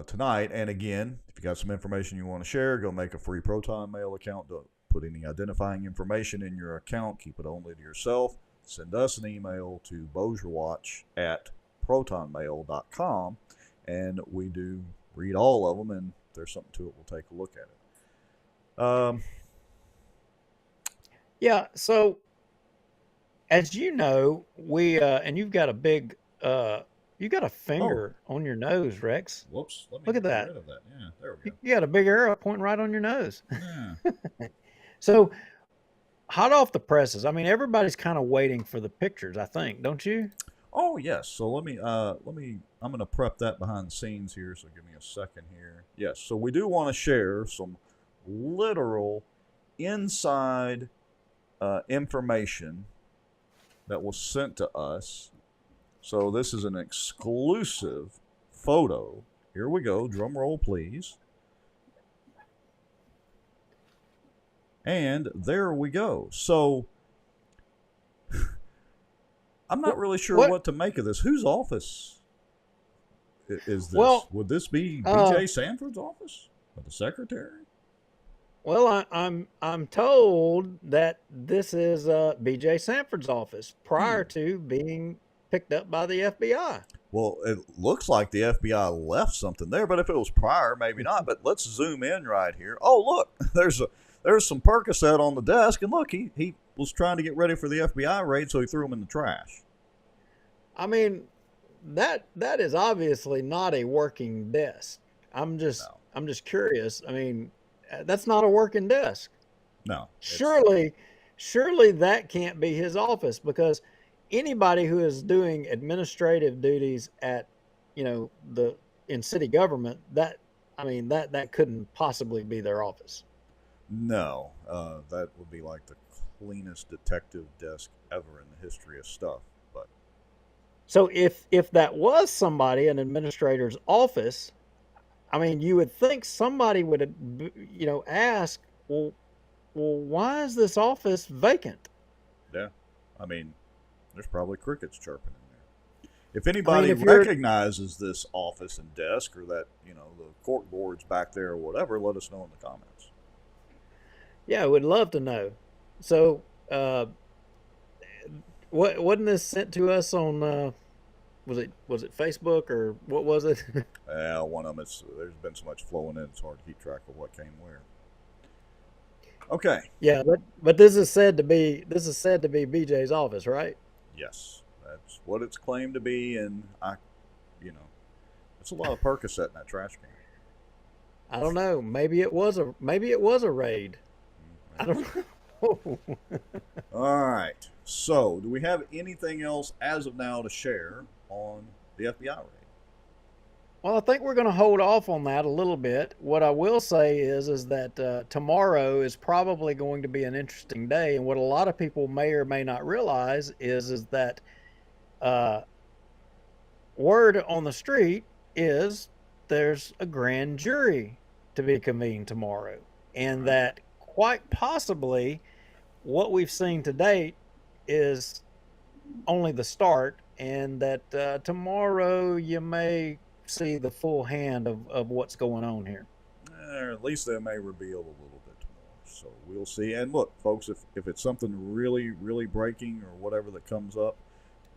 tonight. And again, if you got some information you want to share, go make a free Proton Mail account. Don't put any identifying information in your account. Keep it only to yourself. Send us an email to bozierwatch@protonmail.com, and we do read all of them, and if there's something to it, we'll take a look at it. Yeah, so as you know, we and you've got a big you got a finger on your nose, Rex. Whoops. Let me Look at get that. rid of that. Yeah, there we go. You got a big arrow pointing right on your nose. Yeah. So, hot off the presses. I mean, everybody's kind of waiting for the pictures, I think, don't you? Oh, yes. So let me I'm going to prep that behind the scenes here, so give me a second here. Yes, so we do want to share some literal inside information that was sent to us. So this is an exclusive photo. Here we go. Drum roll, please. And there we go. So I'm not really sure what to make of this. Whose office is this? Well, would this be B.J. Sanford's office? Or the secretary? Well, I'm told that this is B.J. Sanford's office prior to being picked up by the FBI. Well, it looks like the FBI left something there, but if it was prior, maybe not. But let's zoom in right here. Oh, look, there's some Percocet on the desk, and look, he was trying to get ready for the FBI raid, so he threw them in the trash. I mean, that is obviously not a working desk. I'm just curious. I mean, that's not a working desk. No. Surely that can't be his office, because anybody who is doing administrative duties at, in city government, that couldn't possibly be their office. No, that would be like the cleanest detective desk ever in the history of stuff. But so if that was somebody, an administrator's office, I mean, you would think somebody would, ask, well, why is this office vacant? Yeah, I mean, there's probably crickets chirping in there. If anybody recognizes this office and desk, or that, the cork board's back there or whatever, let us know in the comments. Yeah, I would love to know. So, wasn't this sent to us on? Was it Facebook, or what was it? Yeah, one of them. There's been so much flowing in, it's hard to keep track of what came where. Okay. Yeah, but this is said to be BJ's office, right? Yes, that's what it's claimed to be, and it's a lot of Percocet in that trash can. I don't know. Maybe it was a raid. I don't know. All right. So, do we have anything else as of now to share on the FBI raid? Well, I think we're going to hold off on that a little bit. What I will say is that tomorrow is probably going to be an interesting day, and what a lot of people may or may not realize is that word on the street is there's a grand jury to be convened tomorrow, and that quite possibly what we've seen to date is only the start, and that tomorrow you may see the full hand of what's going on here. Or at least they may reveal a little bit more. So we'll see. And look, folks, if it's something really, really breaking or whatever that comes up,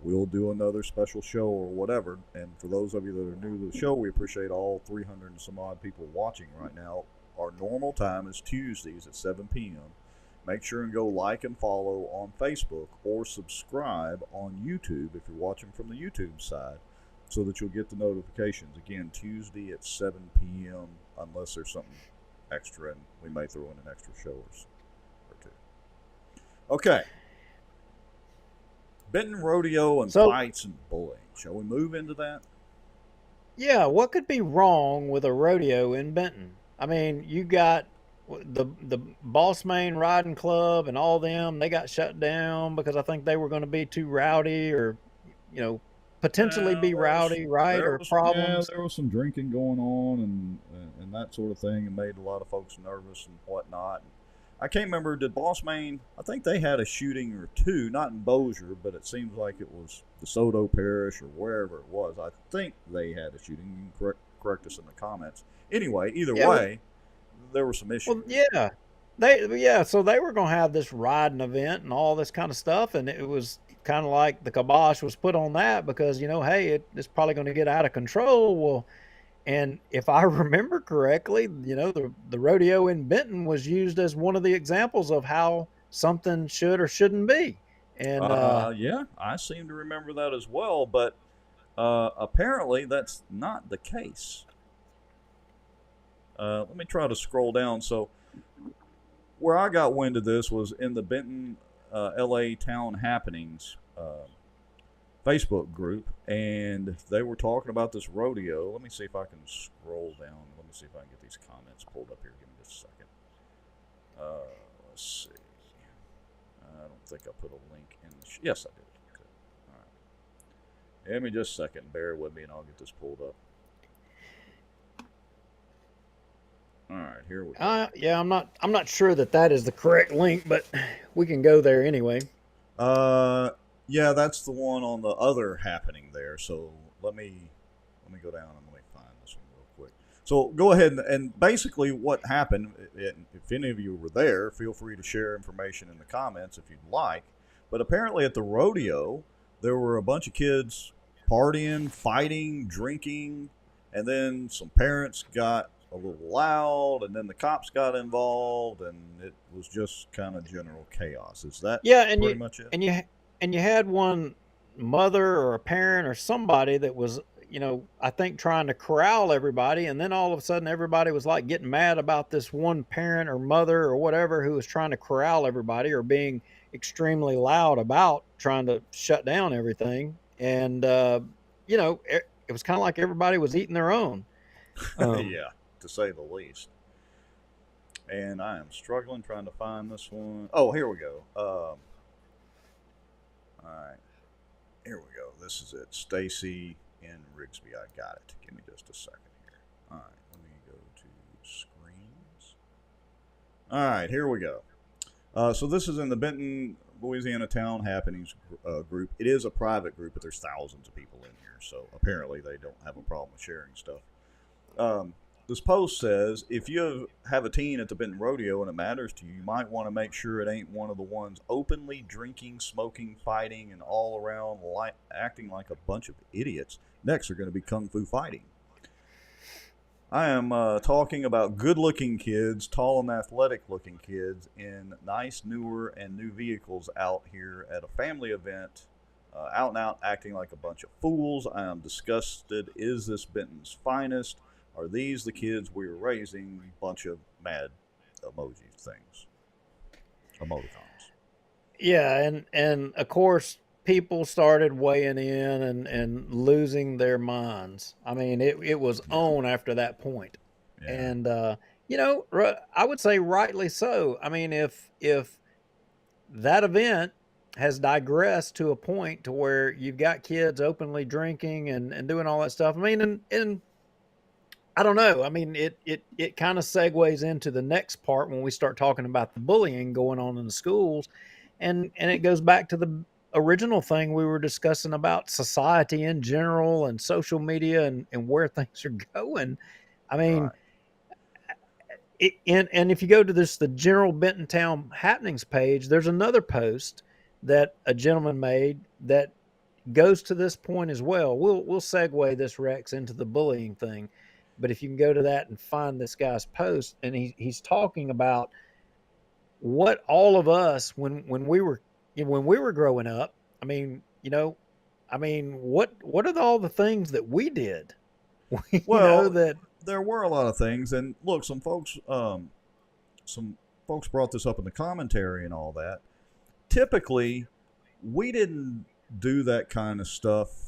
we'll do another special show or whatever. And for those of you that are new to the show, we appreciate all 300 and some odd people watching right now. Our normal time is Tuesdays at 7 p.m. Make sure and go like and follow on Facebook, or subscribe on YouTube if you're watching from the YouTube side, so that you'll get the notifications. Again, Tuesday at 7 p.m., unless there's something extra, and we may throw in an extra show or two. Okay. Benton Rodeo and fights and bullying. Shall we move into that? Yeah, what could be wrong with a rodeo in Benton? I mean, you got the Boss Man Riding Club and all them, they got shut down because I think they were going to be too rowdy, or, potentially be rowdy, right? Or problems. Yeah, there was some drinking going on and that sort of thing, and made a lot of folks nervous and whatnot. I can't remember, did Boss Main, I think they had a shooting or two, not in Bossier, but it seems like it was DeSoto Parish or wherever it was. I think they had a shooting. You can correct us in the comments. Anyway, either way, there were some issues. Well, so they were going to have this riding event and all this kind of stuff, and it was kind of like the kibosh was put on that because, hey, it's probably going to get out of control. Well, and if I remember correctly, the rodeo in Benton was used as one of the examples of how something should or shouldn't be. And yeah, I seem to remember that as well, but apparently that's not the case. Let me try to scroll down. So where I got wind of this was in the Benton LA Town Happenings Facebook group, and they were talking about this rodeo. Let me see if I can scroll down. Let me see if I can get these comments pulled up here. Give me just a second. Let's see. I don't think I put a link in the yes, I did. Okay. All right. Give me just a second. Bear with me, and I'll get this pulled up. All right, here we go. Yeah, I'm not sure that is the correct link, but we can go there anyway. Yeah, that's the one on the other happening there. So let me go down and let me find this one real quick. So go ahead and basically what happened, if any of you were there, feel free to share information in the comments if you'd like. But apparently at the rodeo, there were a bunch of kids partying, fighting, drinking, and then some parents got a little loud, and then the cops got involved, and it was just kind of general chaos. Is that pretty much it? And you had one mother or a parent or somebody that was, I think trying to corral everybody, and then all of a sudden everybody was like getting mad about this one parent or mother or whatever who was trying to corral everybody or being extremely loud about trying to shut down everything. And, it was kind of like everybody was eating their own. Yeah, to say the least. And I am struggling trying to find this one. Oh, here we go. All right. Here we go. This is it. Stacy in Rigsby. I got it. Give me just a second here. All right. Let me go to screens. All right. Here we go. So this is in the Benton, Louisiana Town Happenings group. It is a private group, but there's thousands of people in here. So apparently they don't have a problem with sharing stuff. This post says, if you have a teen at the Benton Rodeo and it matters to you, you might want to make sure it ain't one of the ones openly drinking, smoking, fighting, and all around acting like a bunch of idiots. Next are going to be kung fu fighting. I am talking about good-looking kids, tall and athletic-looking kids in nice, newer, and new vehicles out here at a family event, out and out acting like a bunch of fools. I am disgusted. Is this Benton's finest? Are these the kids we were raising? Bunch of mad emoji things. Emoticons. Yeah, and of course, people started weighing in and losing their minds. I mean, it was on after that point. Yeah. And, I would say rightly so. I mean, if that event has digressed to a point to where you've got kids openly drinking and doing all that stuff, I mean, and I don't know. I mean, it kind of segues into the next part when we start talking about the bullying going on in the schools. And it goes back to the original thing we were discussing about society in general and social media and where things are going. I mean, and if you go to the general Benton Town Happenings page, there's another post that a gentleman made that goes to this point as well. We'll segue this, Rex, into the bullying thing. But if you can go to that and find this guy's post, and he's talking about what all of us when we were growing up. I mean, what are all the things that we did? That there were a lot of things, and look, some folks brought this up in the commentary and all that. Typically, we didn't do that kind of stuff,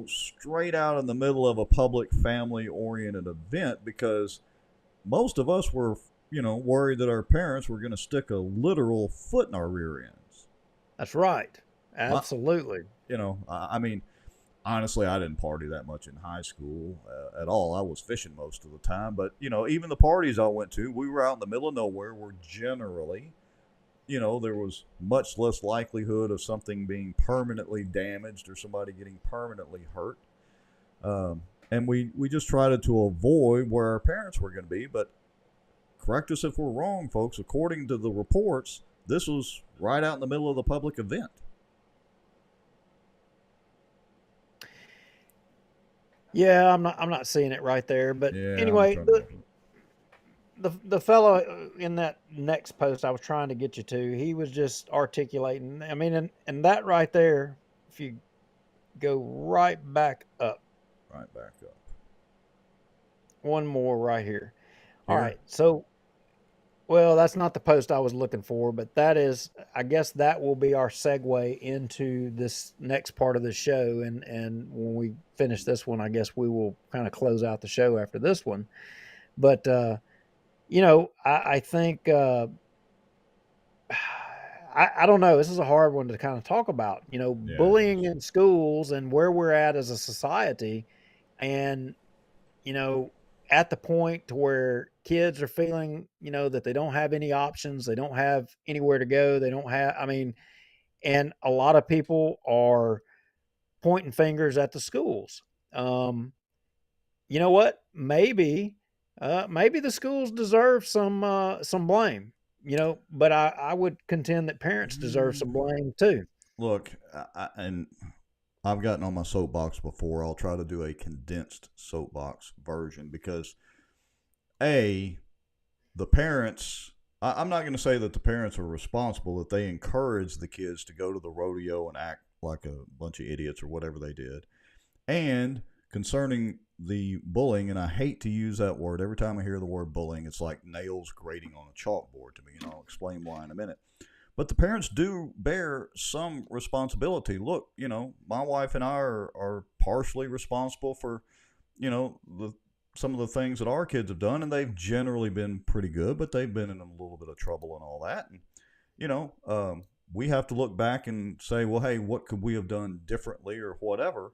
straight out in the middle of a public family-oriented event, because most of us were, worried that our parents were going to stick a literal foot in our rear ends. That's right. Absolutely. I mean, honestly, I didn't party that much in high school at all. I was fishing most of the time. But, even the parties I went to, we were out in the middle of nowhere where generally, there was much less likelihood of something being permanently damaged or somebody getting permanently hurt. And we just tried to avoid where our parents were going to be. But correct us if we're wrong, folks. According to the reports, this was right out in the middle of the public event. Yeah, I'm not seeing it right there. But Yeah, anyway, the fellow in that next post I was trying to get you to, he was just articulating. I mean, and that right there, if you go right back up. Right back up. One more right here. All right. So, well, that's not the post I was looking for, but that is, I guess that will be our segue into this next part of the show. And when we finish this one, I guess we will kind of close out the show after this one. But, I think, I don't know. This is a hard one to kind of talk about, bullying in schools and where we're at as a society. And, at the point to where kids are feeling, that they don't have any options, they don't have anywhere to go, they don't have, and a lot of people are pointing fingers at the schools. You know what? Maybe the schools deserve some blame, but I would contend that parents deserve some blame too. Look, and I've gotten on my soapbox before. I'll try to do a condensed soapbox version because, the parents, I'm not going to say that the parents are responsible, that they encourage the kids to go to the rodeo and act like a bunch of idiots or whatever they did. And concerning the bullying, and I hate to use that word. Every time I hear the word bullying, it's like nails grating on a chalkboard to me, and I'll explain why in a minute. But the parents do bear some responsibility. Look, my wife and I are partially responsible for, some of the things that our kids have done, and they've generally been pretty good, but they've been in a little bit of trouble and all that. And, we have to look back and say, well, hey, what could we have done differently or whatever?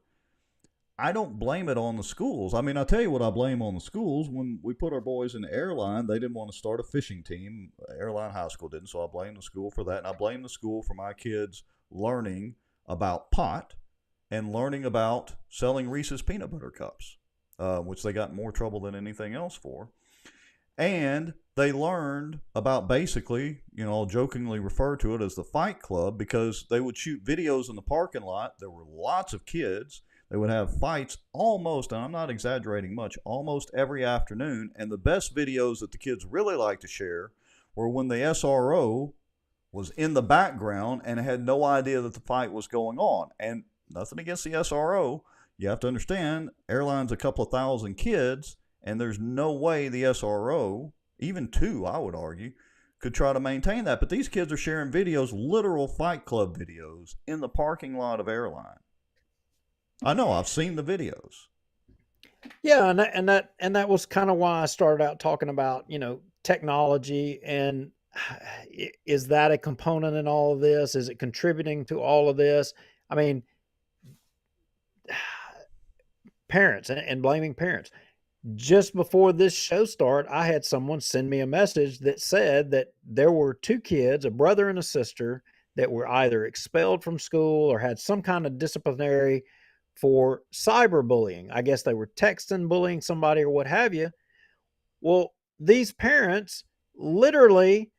I don't blame it on the schools. I mean, I'll tell you what I blame on the schools. When we put our boys in the airline, they didn't want to start a fishing team. Airline high school didn't, so I blame the school for that. And I blame the school for my kids learning about pot and learning about selling Reese's peanut butter cups, which they got in more trouble than anything else for. And they learned about basically, I'll jokingly refer to it as the Fight Club, because they would shoot videos in the parking lot. There were lots of kids. They would have fights almost, and I'm not exaggerating much, almost every afternoon. And the best videos that the kids really like to share were when the SRO was in the background and had no idea that the fight was going on. And nothing against the SRO. You have to understand, airline's a couple of thousand kids, and there's no way the SRO, even two, I would argue, could try to maintain that. But these kids are sharing videos, literal Fight Club videos, in the parking lot of airline. I know, I've seen the videos. Yeah, and that was kind of why I started out talking about, technology, and is that a component in all of this? Is it contributing to all of this? I mean, parents and blaming parents. Just before this show started, I had someone send me a message that said that there were two kids, a brother and a sister, that were either expelled from school or had some kind of disciplinary for cyberbullying. I guess they were texting, bullying somebody or what have you. Well, these parents literally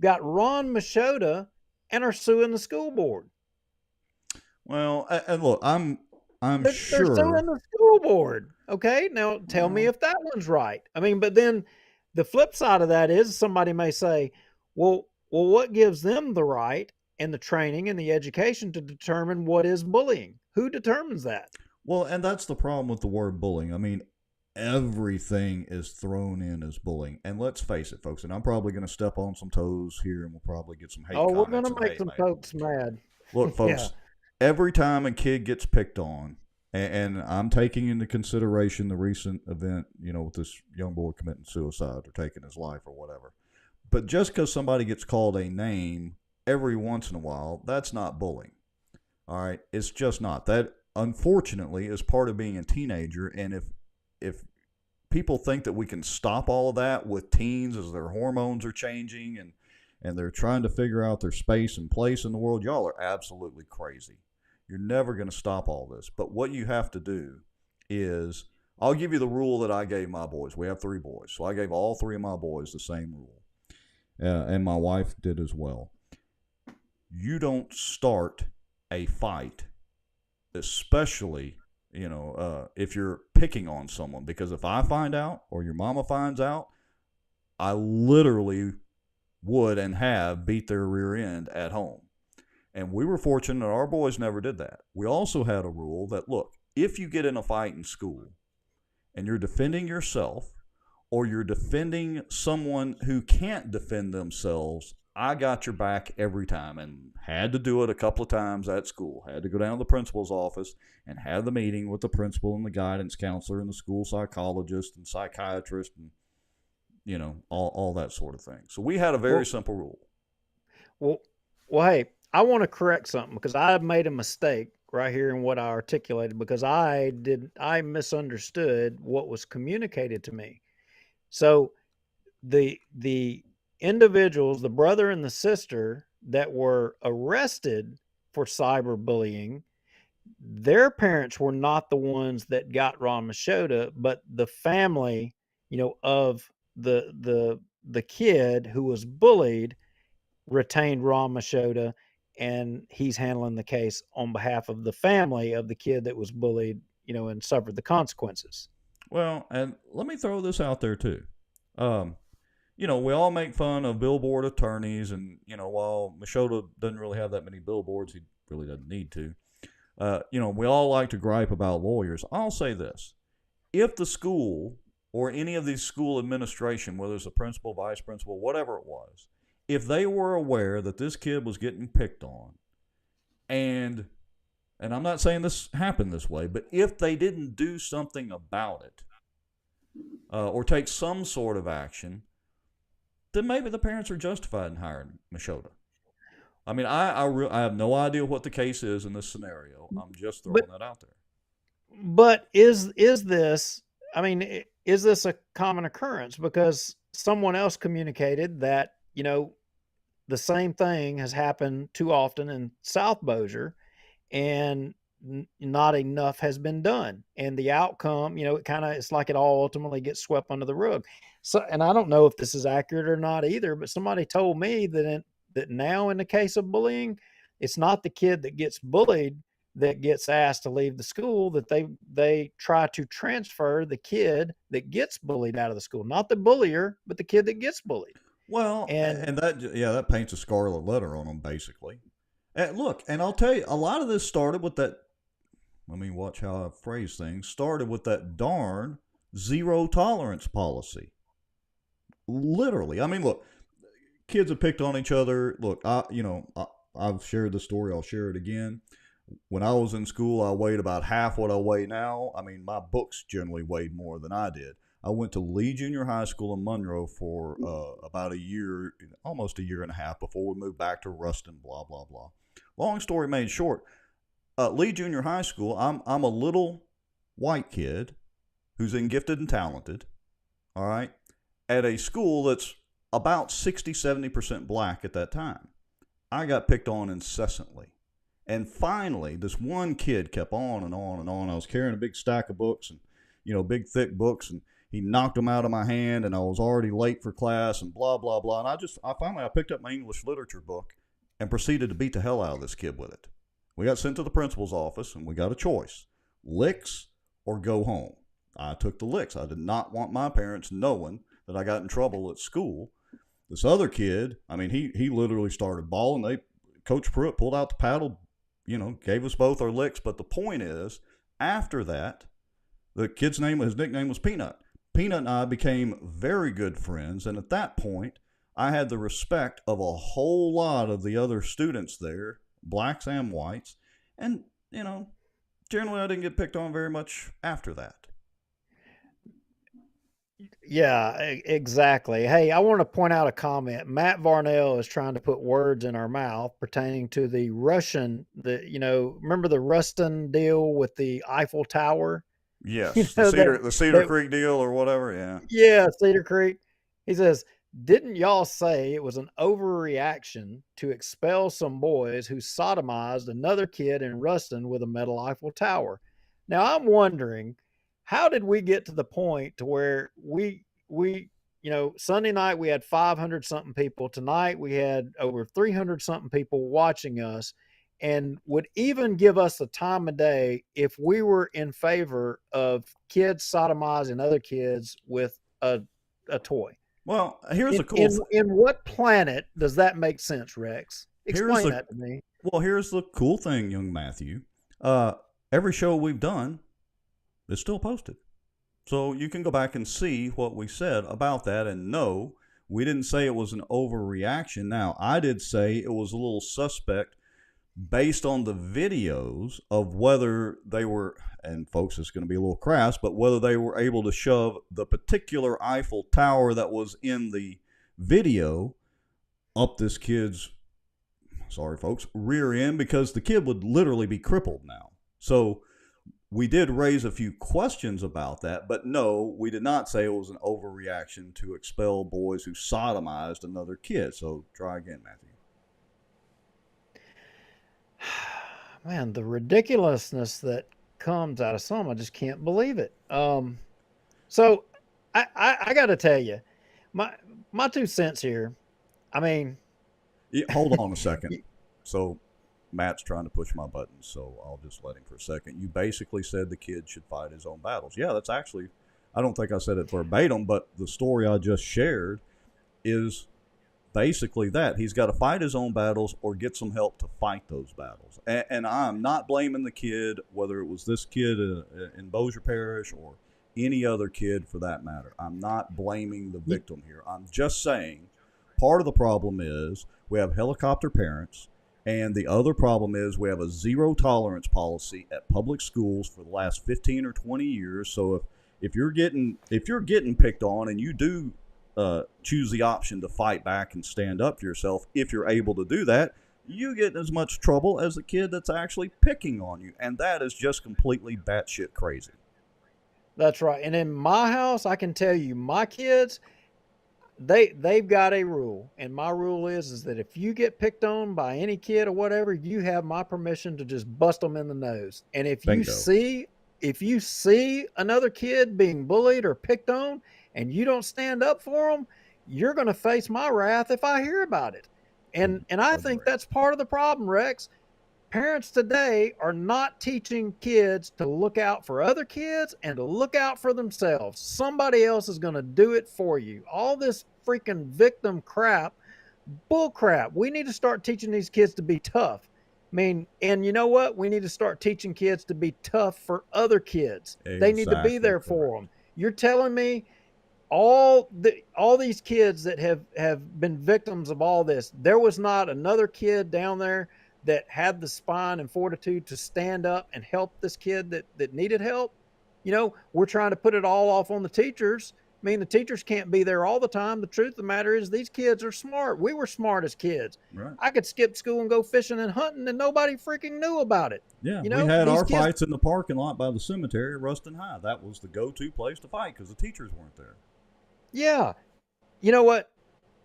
got Ron Machota and are suing the school board. Well, and look, I'm sure they're suing the school board. Okay, now tell me if that one's right. I mean, but then the flip side of that is somebody may say, well, what gives them the right and the training and the education to determine what is bullying? Who determines that? Well, and that's the problem with the word bullying. I mean, everything is thrown in as bullying. And let's face it, folks, and I'm probably going to step on some toes here, and we'll probably get some hate comments. Oh, we're going to make some folks mad. Look, folks, every time a kid gets picked on, and I'm taking into consideration the recent event, with this young boy committing suicide or taking his life or whatever. But just because somebody gets called a name every once in a while, that's not bullying. All right? It's just not. That unfortunately, is part of being a teenager. And if people think that we can stop all of that with teens as their hormones are changing and they're trying to figure out their space and place in the world, y'all are absolutely crazy. You're never going to stop all this. But what you have to do is, I'll give you the rule that I gave my boys. We have 3 boys. So I gave all 3 of my boys the same rule. And my wife did as well. You don't start a fight, especially, if you're picking on someone. Because if I find out or your mama finds out, I literally would and have beat their rear end at home. And we were fortunate that our boys never did that. We also had a rule that, look, if you get in a fight in school and you're defending yourself or you're defending someone who can't defend themselves, I got your back every time, and had to do it a couple of times at school. Had to go down to the principal's office and have the meeting with the principal and the guidance counselor and the school psychologist and psychiatrist and, all that sort of thing. So we had a very simple rule. Well, hey, I want to correct something because I made a mistake right here in what I articulated because I misunderstood what was communicated to me. So the individuals, the brother and the sister that were arrested for cyberbullying, their parents were not the ones that got Ron Machota, but the family, of the kid who was bullied retained Ron Machota, and he's handling the case on behalf of the family of the kid that was bullied, and suffered the consequences. Well, and let me throw this out there too. We all make fun of billboard attorneys, and, while Machota doesn't really have that many billboards, he really doesn't need to. We all like to gripe about lawyers. I'll say this. If the school or any of these school administration, whether it's a principal, vice principal, whatever it was, if they were aware that this kid was getting picked on, and I'm not saying this happened this way, but if they didn't do something about it, or take some sort of action, then maybe the parents are justified in hiring Machota. I mean, I have no idea what the case is in this scenario. I'm just throwing that out there. But is this, is this a common occurrence? Because someone else communicated that, the same thing has happened too often in South Bossier, and not enough has been done. And the outcome, it's like it all ultimately gets swept under the rug. So, and I don't know if this is accurate or not either, but somebody told me that now in the case of bullying, it's not the kid that gets bullied that gets asked to leave the school, that they try to transfer the kid that gets bullied out of the school, not the bullier, but the kid that gets bullied. Well, and that paints a scarlet letter on them, basically. And look, and I'll tell you, a lot of this started with that, let me watch how I phrase things, started with that darn zero tolerance policy. Literally. Look, kids have picked on each other. Look, I've shared the story. I'll share it again. When I was in school, I weighed about half what I weigh now. My books generally weighed more than I did. I went to Lee Junior High School in Monroe for about a year, almost a year and a half before we moved back to Ruston, blah, blah, blah. Long story made short, Lee Junior High School, I'm a little white kid who's in gifted and talented, all right, at a school that's about 60-70% black at that time. I got picked on incessantly. And finally, this one kid kept on and on and on. I was carrying a big stack of books and, big thick books, and he knocked them out of my hand, and I was already late for class and blah, blah, blah. And I picked up my English literature book and proceeded to beat the hell out of this kid with it. We got sent to the principal's office, and we got a choice: licks or go home. I took the licks. I did not want my parents knowing that I got in trouble at school. This other kid, he literally started bawling. Coach Pruitt pulled out the paddle, gave us both our licks. But the point is, after that, the kid's his nickname was Peanut. Peanut and I became very good friends, and at that point, I had the respect of a whole lot of the other students there, blacks and whites, and, generally I didn't get picked on very much after that. Yeah, exactly. Hey, I want to point out a comment. Matt Varnell is trying to put words in our mouth pertaining to the Russian, remember the Ruston deal with the Eiffel Tower? You Yes, know that the Cedar that Creek deal or whatever. Yeah. yeah, Cedar Creek. He says, "Didn't y'all say it was an overreaction to expel some boys who sodomized another kid in Ruston with a metal Eiffel Tower?" Now I'm wondering, how did we get to the point to where Sunday night we had 500 something people. Tonight we had over 300 something people watching us, and would even give us the time of day if we were in favor of kids sodomizing other kids with a toy. Well, here's In the cool. in in what planet does that make sense, Rex? Here's Explain the that to me. well. Here's the cool thing, young Matthew. Uh, every show we've done is still posted, so you can go back and see what we said about that. And no, we didn't say it was an overreaction. Now, I did say it was a little suspect based on the videos of whether they were, and folks, it's going to be a little crass, but whether they were able to shove the particular Eiffel Tower that was in the video up this kid's, sorry folks, rear end, because the kid would literally be crippled now. So we did raise a few questions about that, but no, we did not say it was an overreaction to expel boys who sodomized another kid. So try again, Matthew. Man, the ridiculousness that comes out of some, I just can't believe it. So I got to tell you, my 2 cents here. I mean, Yeah, hold on a second. So Matt's trying to push my buttons, so I'll just let him for a second. You basically said the kid should fight his own battles. Yeah, that's actually, I don't think I said it verbatim, but the story I just shared is basically that. He's got to fight his own battles or get some help to fight those battles. And I'm not blaming the kid, whether it was this kid in Bossier Parish or any other kid for that matter. I'm not blaming the victim here. I'm just saying part of the problem is we have helicopter parents, and the other problem is we have a zero tolerance policy at public schools for the last 15 or 20 years. So if you're getting picked on and you do choose the option to fight back and stand up for yourself, if you're able to do that, you get as much trouble as the kid that's actually picking on you. And that is just completely batshit crazy. that's right. And in my house, I can tell you, my kids, they've got a rule, and my rule is that if you get picked on by any kid or whatever, you have my permission to just bust them in the nose. And if Bingo. you see another kid being bullied or picked on, and you don't stand up for them, you're going to face my wrath if I hear about it. And I think that's part of the problem, Rex. Parents today are not teaching kids to look out for other kids and to look out for themselves. Somebody else is going to do it for you. All this freaking victim crap, bull crap. We need to start teaching these kids to be tough. I mean, and you know what? We need to start teaching kids to be tough for other kids. They need to be there for them. You're telling me all these kids that have been victims of all this, there was not another kid down there that had the spine and fortitude to stand up and help this kid that needed help? We're trying to put it all off on the teachers. I mean, the teachers can't be there all the time. The truth of the matter is these kids are smart. We were smart as kids. Right. I could skip school and go fishing and hunting, and nobody freaking knew about it. Yeah, we had our fights in the parking lot by the cemetery at Ruston High. That was the go-to place to fight because the teachers weren't there. Yeah. You know what?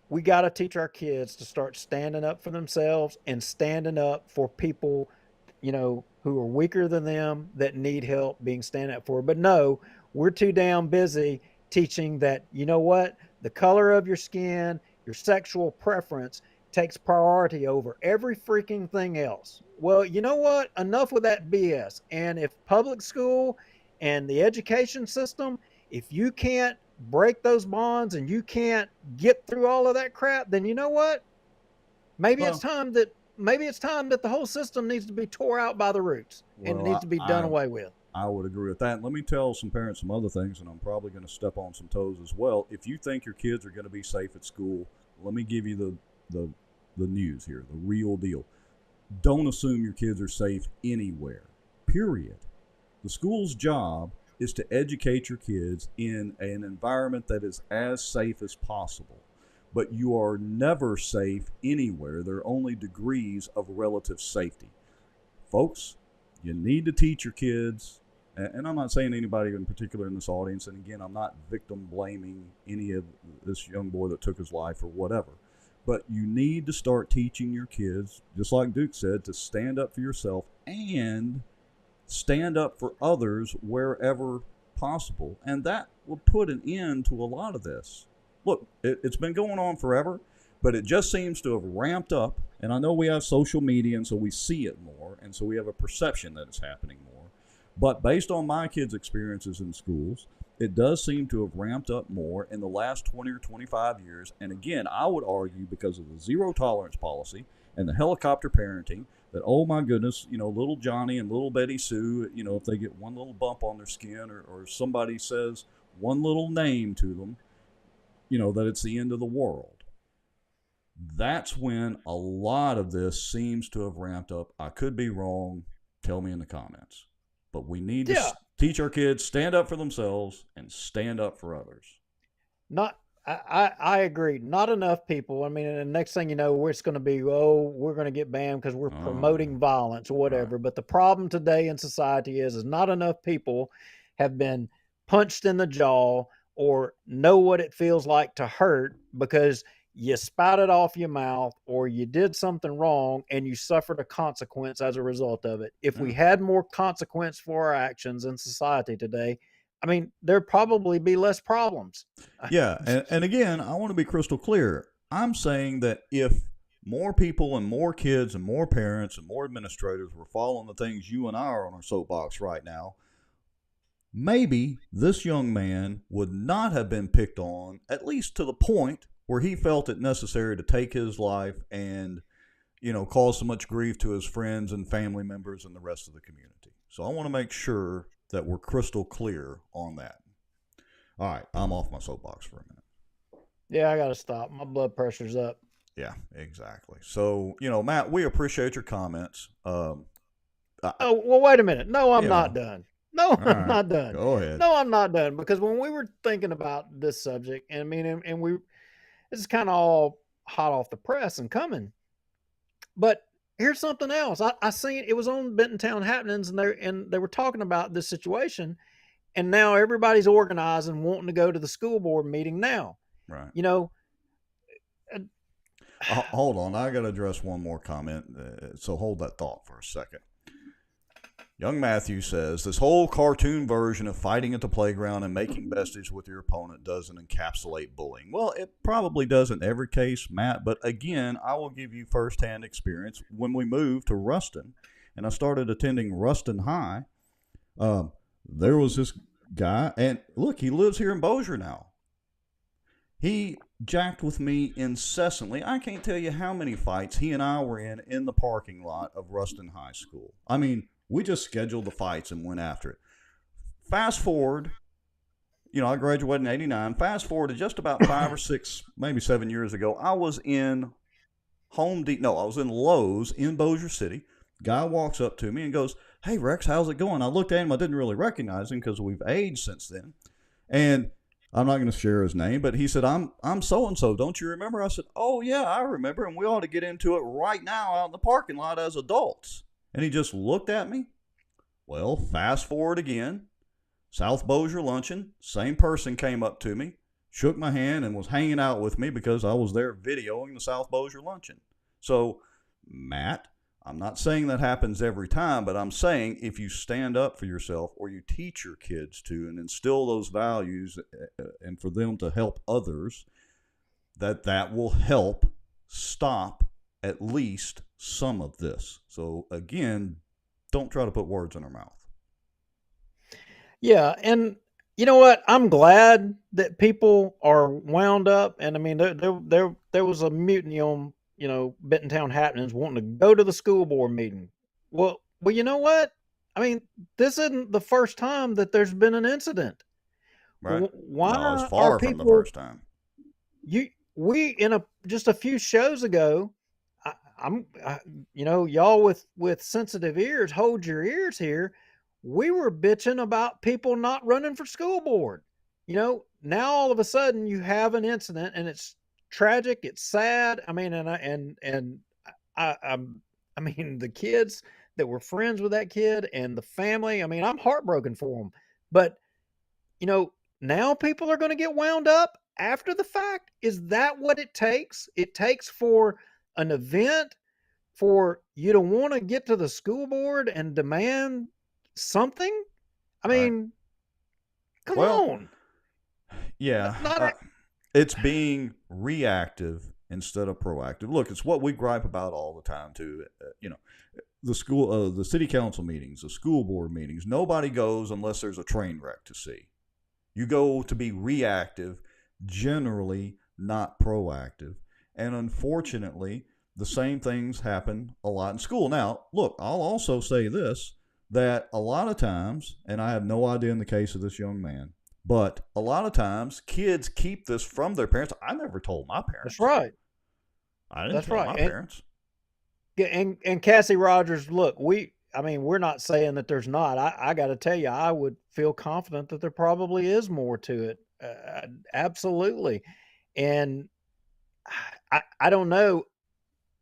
We got to teach our kids to start standing up for themselves and standing up for people, who are weaker than them that need help being standing up for. But no, we're too damn busy teaching that, you know what? The color of your skin, your sexual preference takes priority over every freaking thing else. Well, you know what? Enough with that BS. And if public school and the education system, if you can't break those bonds and you can't get through all of that crap, then you know what? Maybe it's time that the whole system needs to be tore out by the roots and it needs to be done away with. I would agree with that. And let me tell some parents some other things, and I'm probably going to step on some toes as well. If you think your kids are going to be safe at school, let me give you the news here, the real deal. Don't assume your kids are safe anywhere, period. The school's job is to educate your kids in an environment that is as safe as possible. But you are never safe anywhere. There are only degrees of relative safety. Folks, you need to teach your kids, and I'm not saying anybody in particular in this audience, and again, I'm not victim blaming any of this young boy that took his life or whatever, but you need to start teaching your kids, just like Duke said, to stand up for yourself and stand up for others wherever possible. And that will put an end to a lot of this. Look, it's been going on forever, but it just seems to have ramped up. And I know we have social media, and so we see it more, and so we have a perception that it's happening more. But based on my kids' experiences in schools, it does seem to have ramped up more in the last 20 or 25 years. And again, I would argue because of the zero tolerance policy and the helicopter parenting that, oh my goodness, little Johnny and little Betty Sue, if they get one little bump on their skin or somebody says one little name to them, that it's the end of the world. That's when a lot of this seems to have ramped up. I could be wrong. Tell me in the comments. But we need to teach our kids, stand up for themselves and stand up for others. I agree. Not enough people. I mean, and the next thing you know, it's going to be, we're going to get banned because we're promoting violence or whatever. Right. But the problem today in society is not enough people have been punched in the jaw or know what it feels like to hurt because you spouted off your mouth or you did something wrong and you suffered a consequence as a result of it. If we had more consequence for our actions in society today, I mean, there'd probably be less problems. Yeah. And again, I want to be crystal clear. I'm saying that if more people and more kids and more parents and more administrators were following the things you and I are on our soapbox right now, maybe this young man would not have been picked on, at least to the point where he felt it necessary to take his life and, cause so much grief to his friends and family members and the rest of the community. So I want to make sure that we're crystal clear on that. All right, I'm off my soapbox for a minute. Yeah, I got to stop. My blood pressure's up. Yeah, exactly. So, Matt, we appreciate your comments. Well, wait a minute. No, I'm not done. No, I'm not done. Go ahead. No, I'm not done. Because when we were thinking about this subject, and this is kind of all hot off the press and coming. But here's something else. I seen it was on Benton Happenings, and they were talking about this situation, and now everybody's organized and wanting to go to the school board meeting now. Right. Hold on. I got to address one more comment. So hold that thought for a second. Young Matthew says, this whole cartoon version of fighting at the playground and making besties with your opponent doesn't encapsulate bullying. Well, it probably does in every case, Matt, but again, I will give you firsthand experience. When we moved to Ruston and I started attending Ruston High, there was this guy, and look, he lives here in Bossier now. He jacked with me incessantly. I can't tell you how many fights he and I were in the parking lot of Ruston High School. I mean, we just scheduled the fights and went after it. Fast forward, I graduated in 89. Fast forward to just about 5 or 6, maybe 7 years ago, I was in I was in Lowe's in Bossier City. Guy walks up to me and goes, "Hey, Rex, how's it going?" I looked at him. I didn't really recognize him because we've aged since then. And I'm not going to share his name, but he said, I'm so-and-so. Don't you remember? I said, "Oh, yeah, I remember. And we ought to get into it right now out in the parking lot as adults." And he just looked at me. Well, fast forward again. South Bossier luncheon. Same person came up to me, shook my hand, and was hanging out with me because I was there videoing the South Bossier luncheon. So, Matt, I'm not saying that happens every time, but I'm saying if you stand up for yourself or you teach your kids to and instill those values and for them to help others, that will help stop at least some of this. So again, don't try to put words in our mouth. Yeah. And you know what? I'm glad that people are wound up. And I mean, there was a mutiny on, Benton Happenings wanting to go to the school board meeting. Well, you know what? I mean, this isn't the first time that there's been an incident. Right. Why no, it's far from the first time. Just a few shows ago, y'all with sensitive ears, hold your ears here. we were bitching about people not running for school board. Now all of a sudden you have an incident and it's tragic, it's sad. I mean, I mean, the kids that were friends with that kid and the family, I mean, I'm heartbroken for them. But, now people are going to get wound up after the fact. Is that what it takes? It takes for an event for you to want to get to the school board and demand something? I mean, come on. Yeah. It's being reactive instead of proactive. Look, it's what we gripe about all the time too. The city council meetings, the school board meetings, nobody goes unless there's a train wreck to see. You go to be reactive, generally not proactive. And unfortunately, the same things happen a lot in school. Now, look, I'll also say this, that a lot of times, and I have no idea in the case of this young man, but a lot of times kids keep this from their parents. I never told my parents. That's right. I didn't tell my parents. And Cassie Rogers, look, we're not saying that there's not. I got to tell you, I would feel confident that there probably is more to it. Absolutely. And I don't know.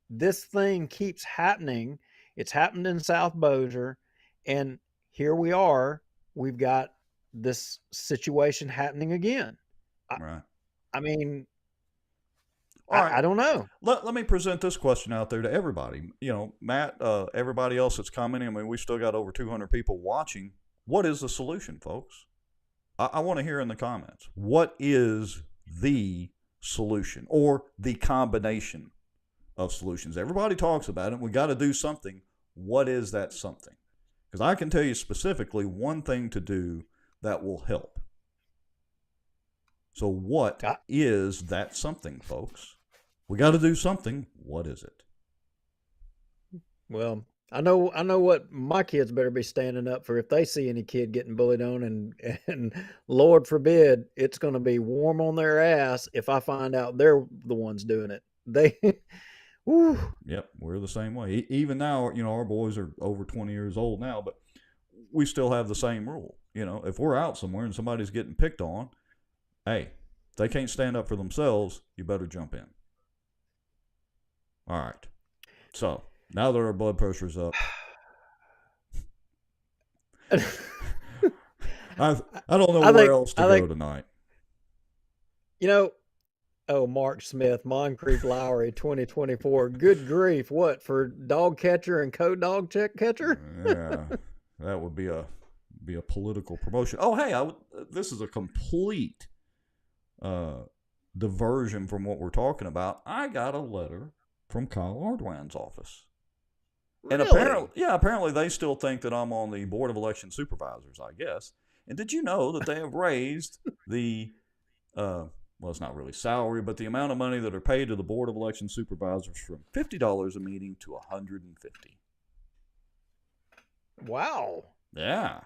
This thing keeps happening. It's happened in South Bossier. And here we are. We've got this situation happening again. Right. I mean, right. I don't know. Let me present this question out there to everybody. Matt, everybody else that's commenting. I mean, we still got over 200 people watching. What is the solution, folks? I want to hear in the comments. What is the solution or the combination of solutions? Everybody talks about it. We got to do something. What is that something? Because I can tell you specifically one thing to do that will help. So what is that something, folks? We got to do something. What is it? Well, I know what my kids better be standing up for if they see any kid getting bullied on, and Lord forbid it's going to be warm on their ass if I find out they're the ones doing it. They, whew. Yep, we're the same way. Even now, our boys are over 20 years old now, but we still have the same rule. If we're out somewhere and somebody's getting picked on, hey, if they can't stand up for themselves, you better jump in. All right. So now that our blood pressure's up, I don't know where else to go tonight. Mark Smith, Moncrief Lowry, 2024. Good grief! What for? Dog catcher and co-dog catcher? Yeah, that would be a political promotion. Oh, hey, this is a complete diversion from what we're talking about. I got a letter from Kyle Ardwan's office. Really? And apparently they still think that I'm on the Board of Election Supervisors, I guess. And did you know that they have raised the, well, it's not really salary, but the amount of money that are paid to the Board of Election Supervisors from $50 a meeting to $150. Wow. Yeah.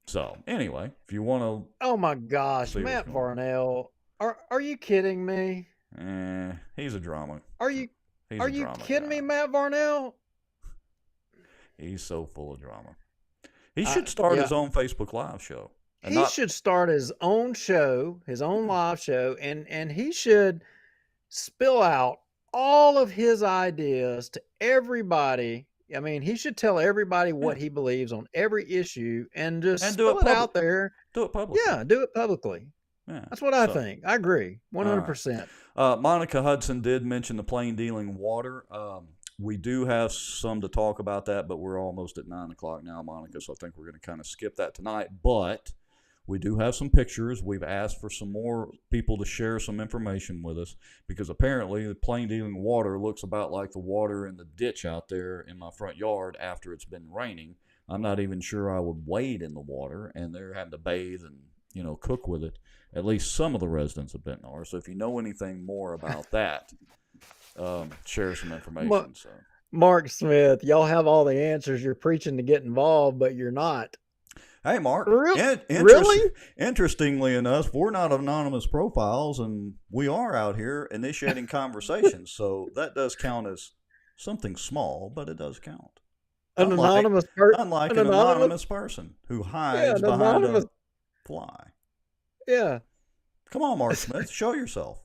So anyway, if you want to, oh my gosh, Matt Varnell, are you kidding me? He's a drama. Are you kidding me, Matt Varnell? He's so full of drama. He should start his own Facebook Live show. He should start his own show, his own live show, and he should spill out all of his ideas to everybody. I mean, he should tell everybody what he believes on every issue and just spill it out there. Do it publicly. Yeah, do it publicly. Yeah, that's what I think. I agree, 100%. Monica Hudson did mention the plain dealing water. We do have some to talk about that, but we're almost at 9 o'clock now, Monica, so I think we're going to kind of skip that tonight. But we do have some pictures. We've asked for some more people to share some information with us because apparently the plain dealing water looks about like the water in the ditch out there in my front yard after it's been raining. I'm not even sure I would wade in the water, and they're having to bathe and cook with it. At least some of the residents of Benton are. So if you know anything more about that, share some information. Mark Smith, y'all have all the answers. You're preaching to get involved, but you're not. Hey, Mark. Really? Interestingly enough, we're not anonymous profiles, and we are out here initiating conversations. So that does count as something small, but it does count. An Unlike, anonymous person. unlike an anonymous person who hides an behind anonymous. a fly. Yeah. Come on, Mark Smith, show yourself.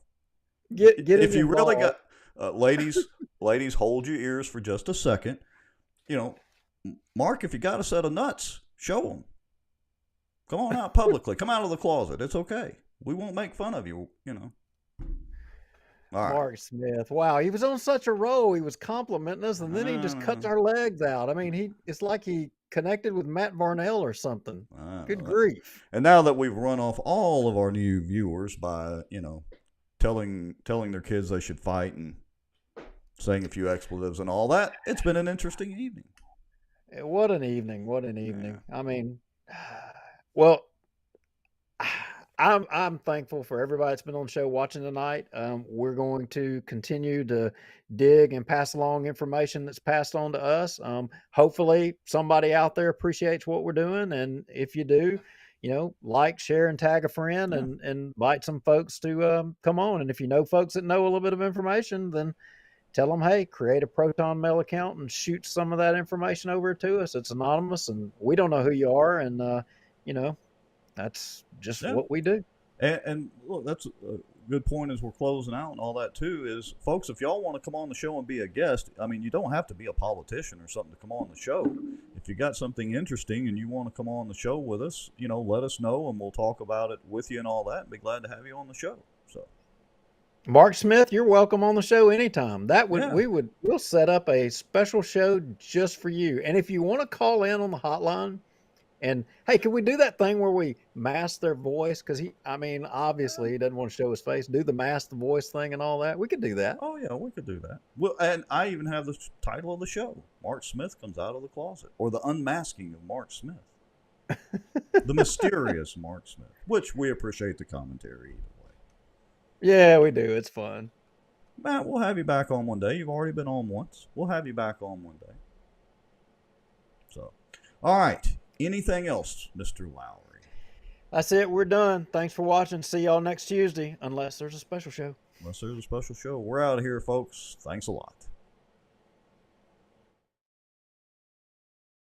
Get If him you really involved. got ladies, hold your ears for just a second. You know, Mark, if you got a set of nuts, show them. Come on out publicly. Come out of the closet. It's okay. We won't make fun of you. You know. All right. Mark Smith. Wow, he was on such a roll. He was complimenting us, and then he just cuts our legs out. I mean, it's like he connected with Matt Varnell or something. Good grief. And now that we've run off all of our new viewers by, you know, telling their kids they should fight and saying a few expletives and all that, it's been an interesting evening. What an evening. What an evening. Yeah. I mean, well, I'm thankful for everybody that's been on the show watching tonight. We're going to continue to dig and pass along information that's passed on to us. Hopefully somebody out there appreciates what we're doing. And if you do, you know, like, share, and tag a friend, and invite some folks to come on. And if you know folks that know a little bit of information, then tell them, hey, create a Proton Mail account and shoot some of that information over to us. It's anonymous, and we don't know who you are. And, you know, that's just what we do. And look, that's a good point as we're closing out and all that too, is folks, if y'all want to come on the show and be a guest, I mean, you don't have to be a politician or something to come on the show. If you got something interesting and you want to come on the show with us, you know, let us know and we'll talk about it with you and all that, and be glad to have you on the show. So Mark Smith, you're welcome on the show anytime. We'll set up a special show just for you. And if you want to call in on the hotline, and hey, can we do that thing where we mask their voice? Because obviously he doesn't want to show his face. Do the mask the voice thing and all that. We could do that. Oh yeah, we could do that. Well, and I even have the title of the show: Mark Smith Comes Out of the Closet, or The Unmasking of Mark Smith, the mysterious Mark Smith. Which we appreciate the commentary either way. Yeah, we do. It's fun. Matt, we'll have you back on one day. You've already been on once. We'll have you back on one day. So, all right. Anything else, Mr. Lowry? That's it. We're done. Thanks for watching. See y'all next Tuesday, unless there's a special show. We're out of here, folks. Thanks a lot.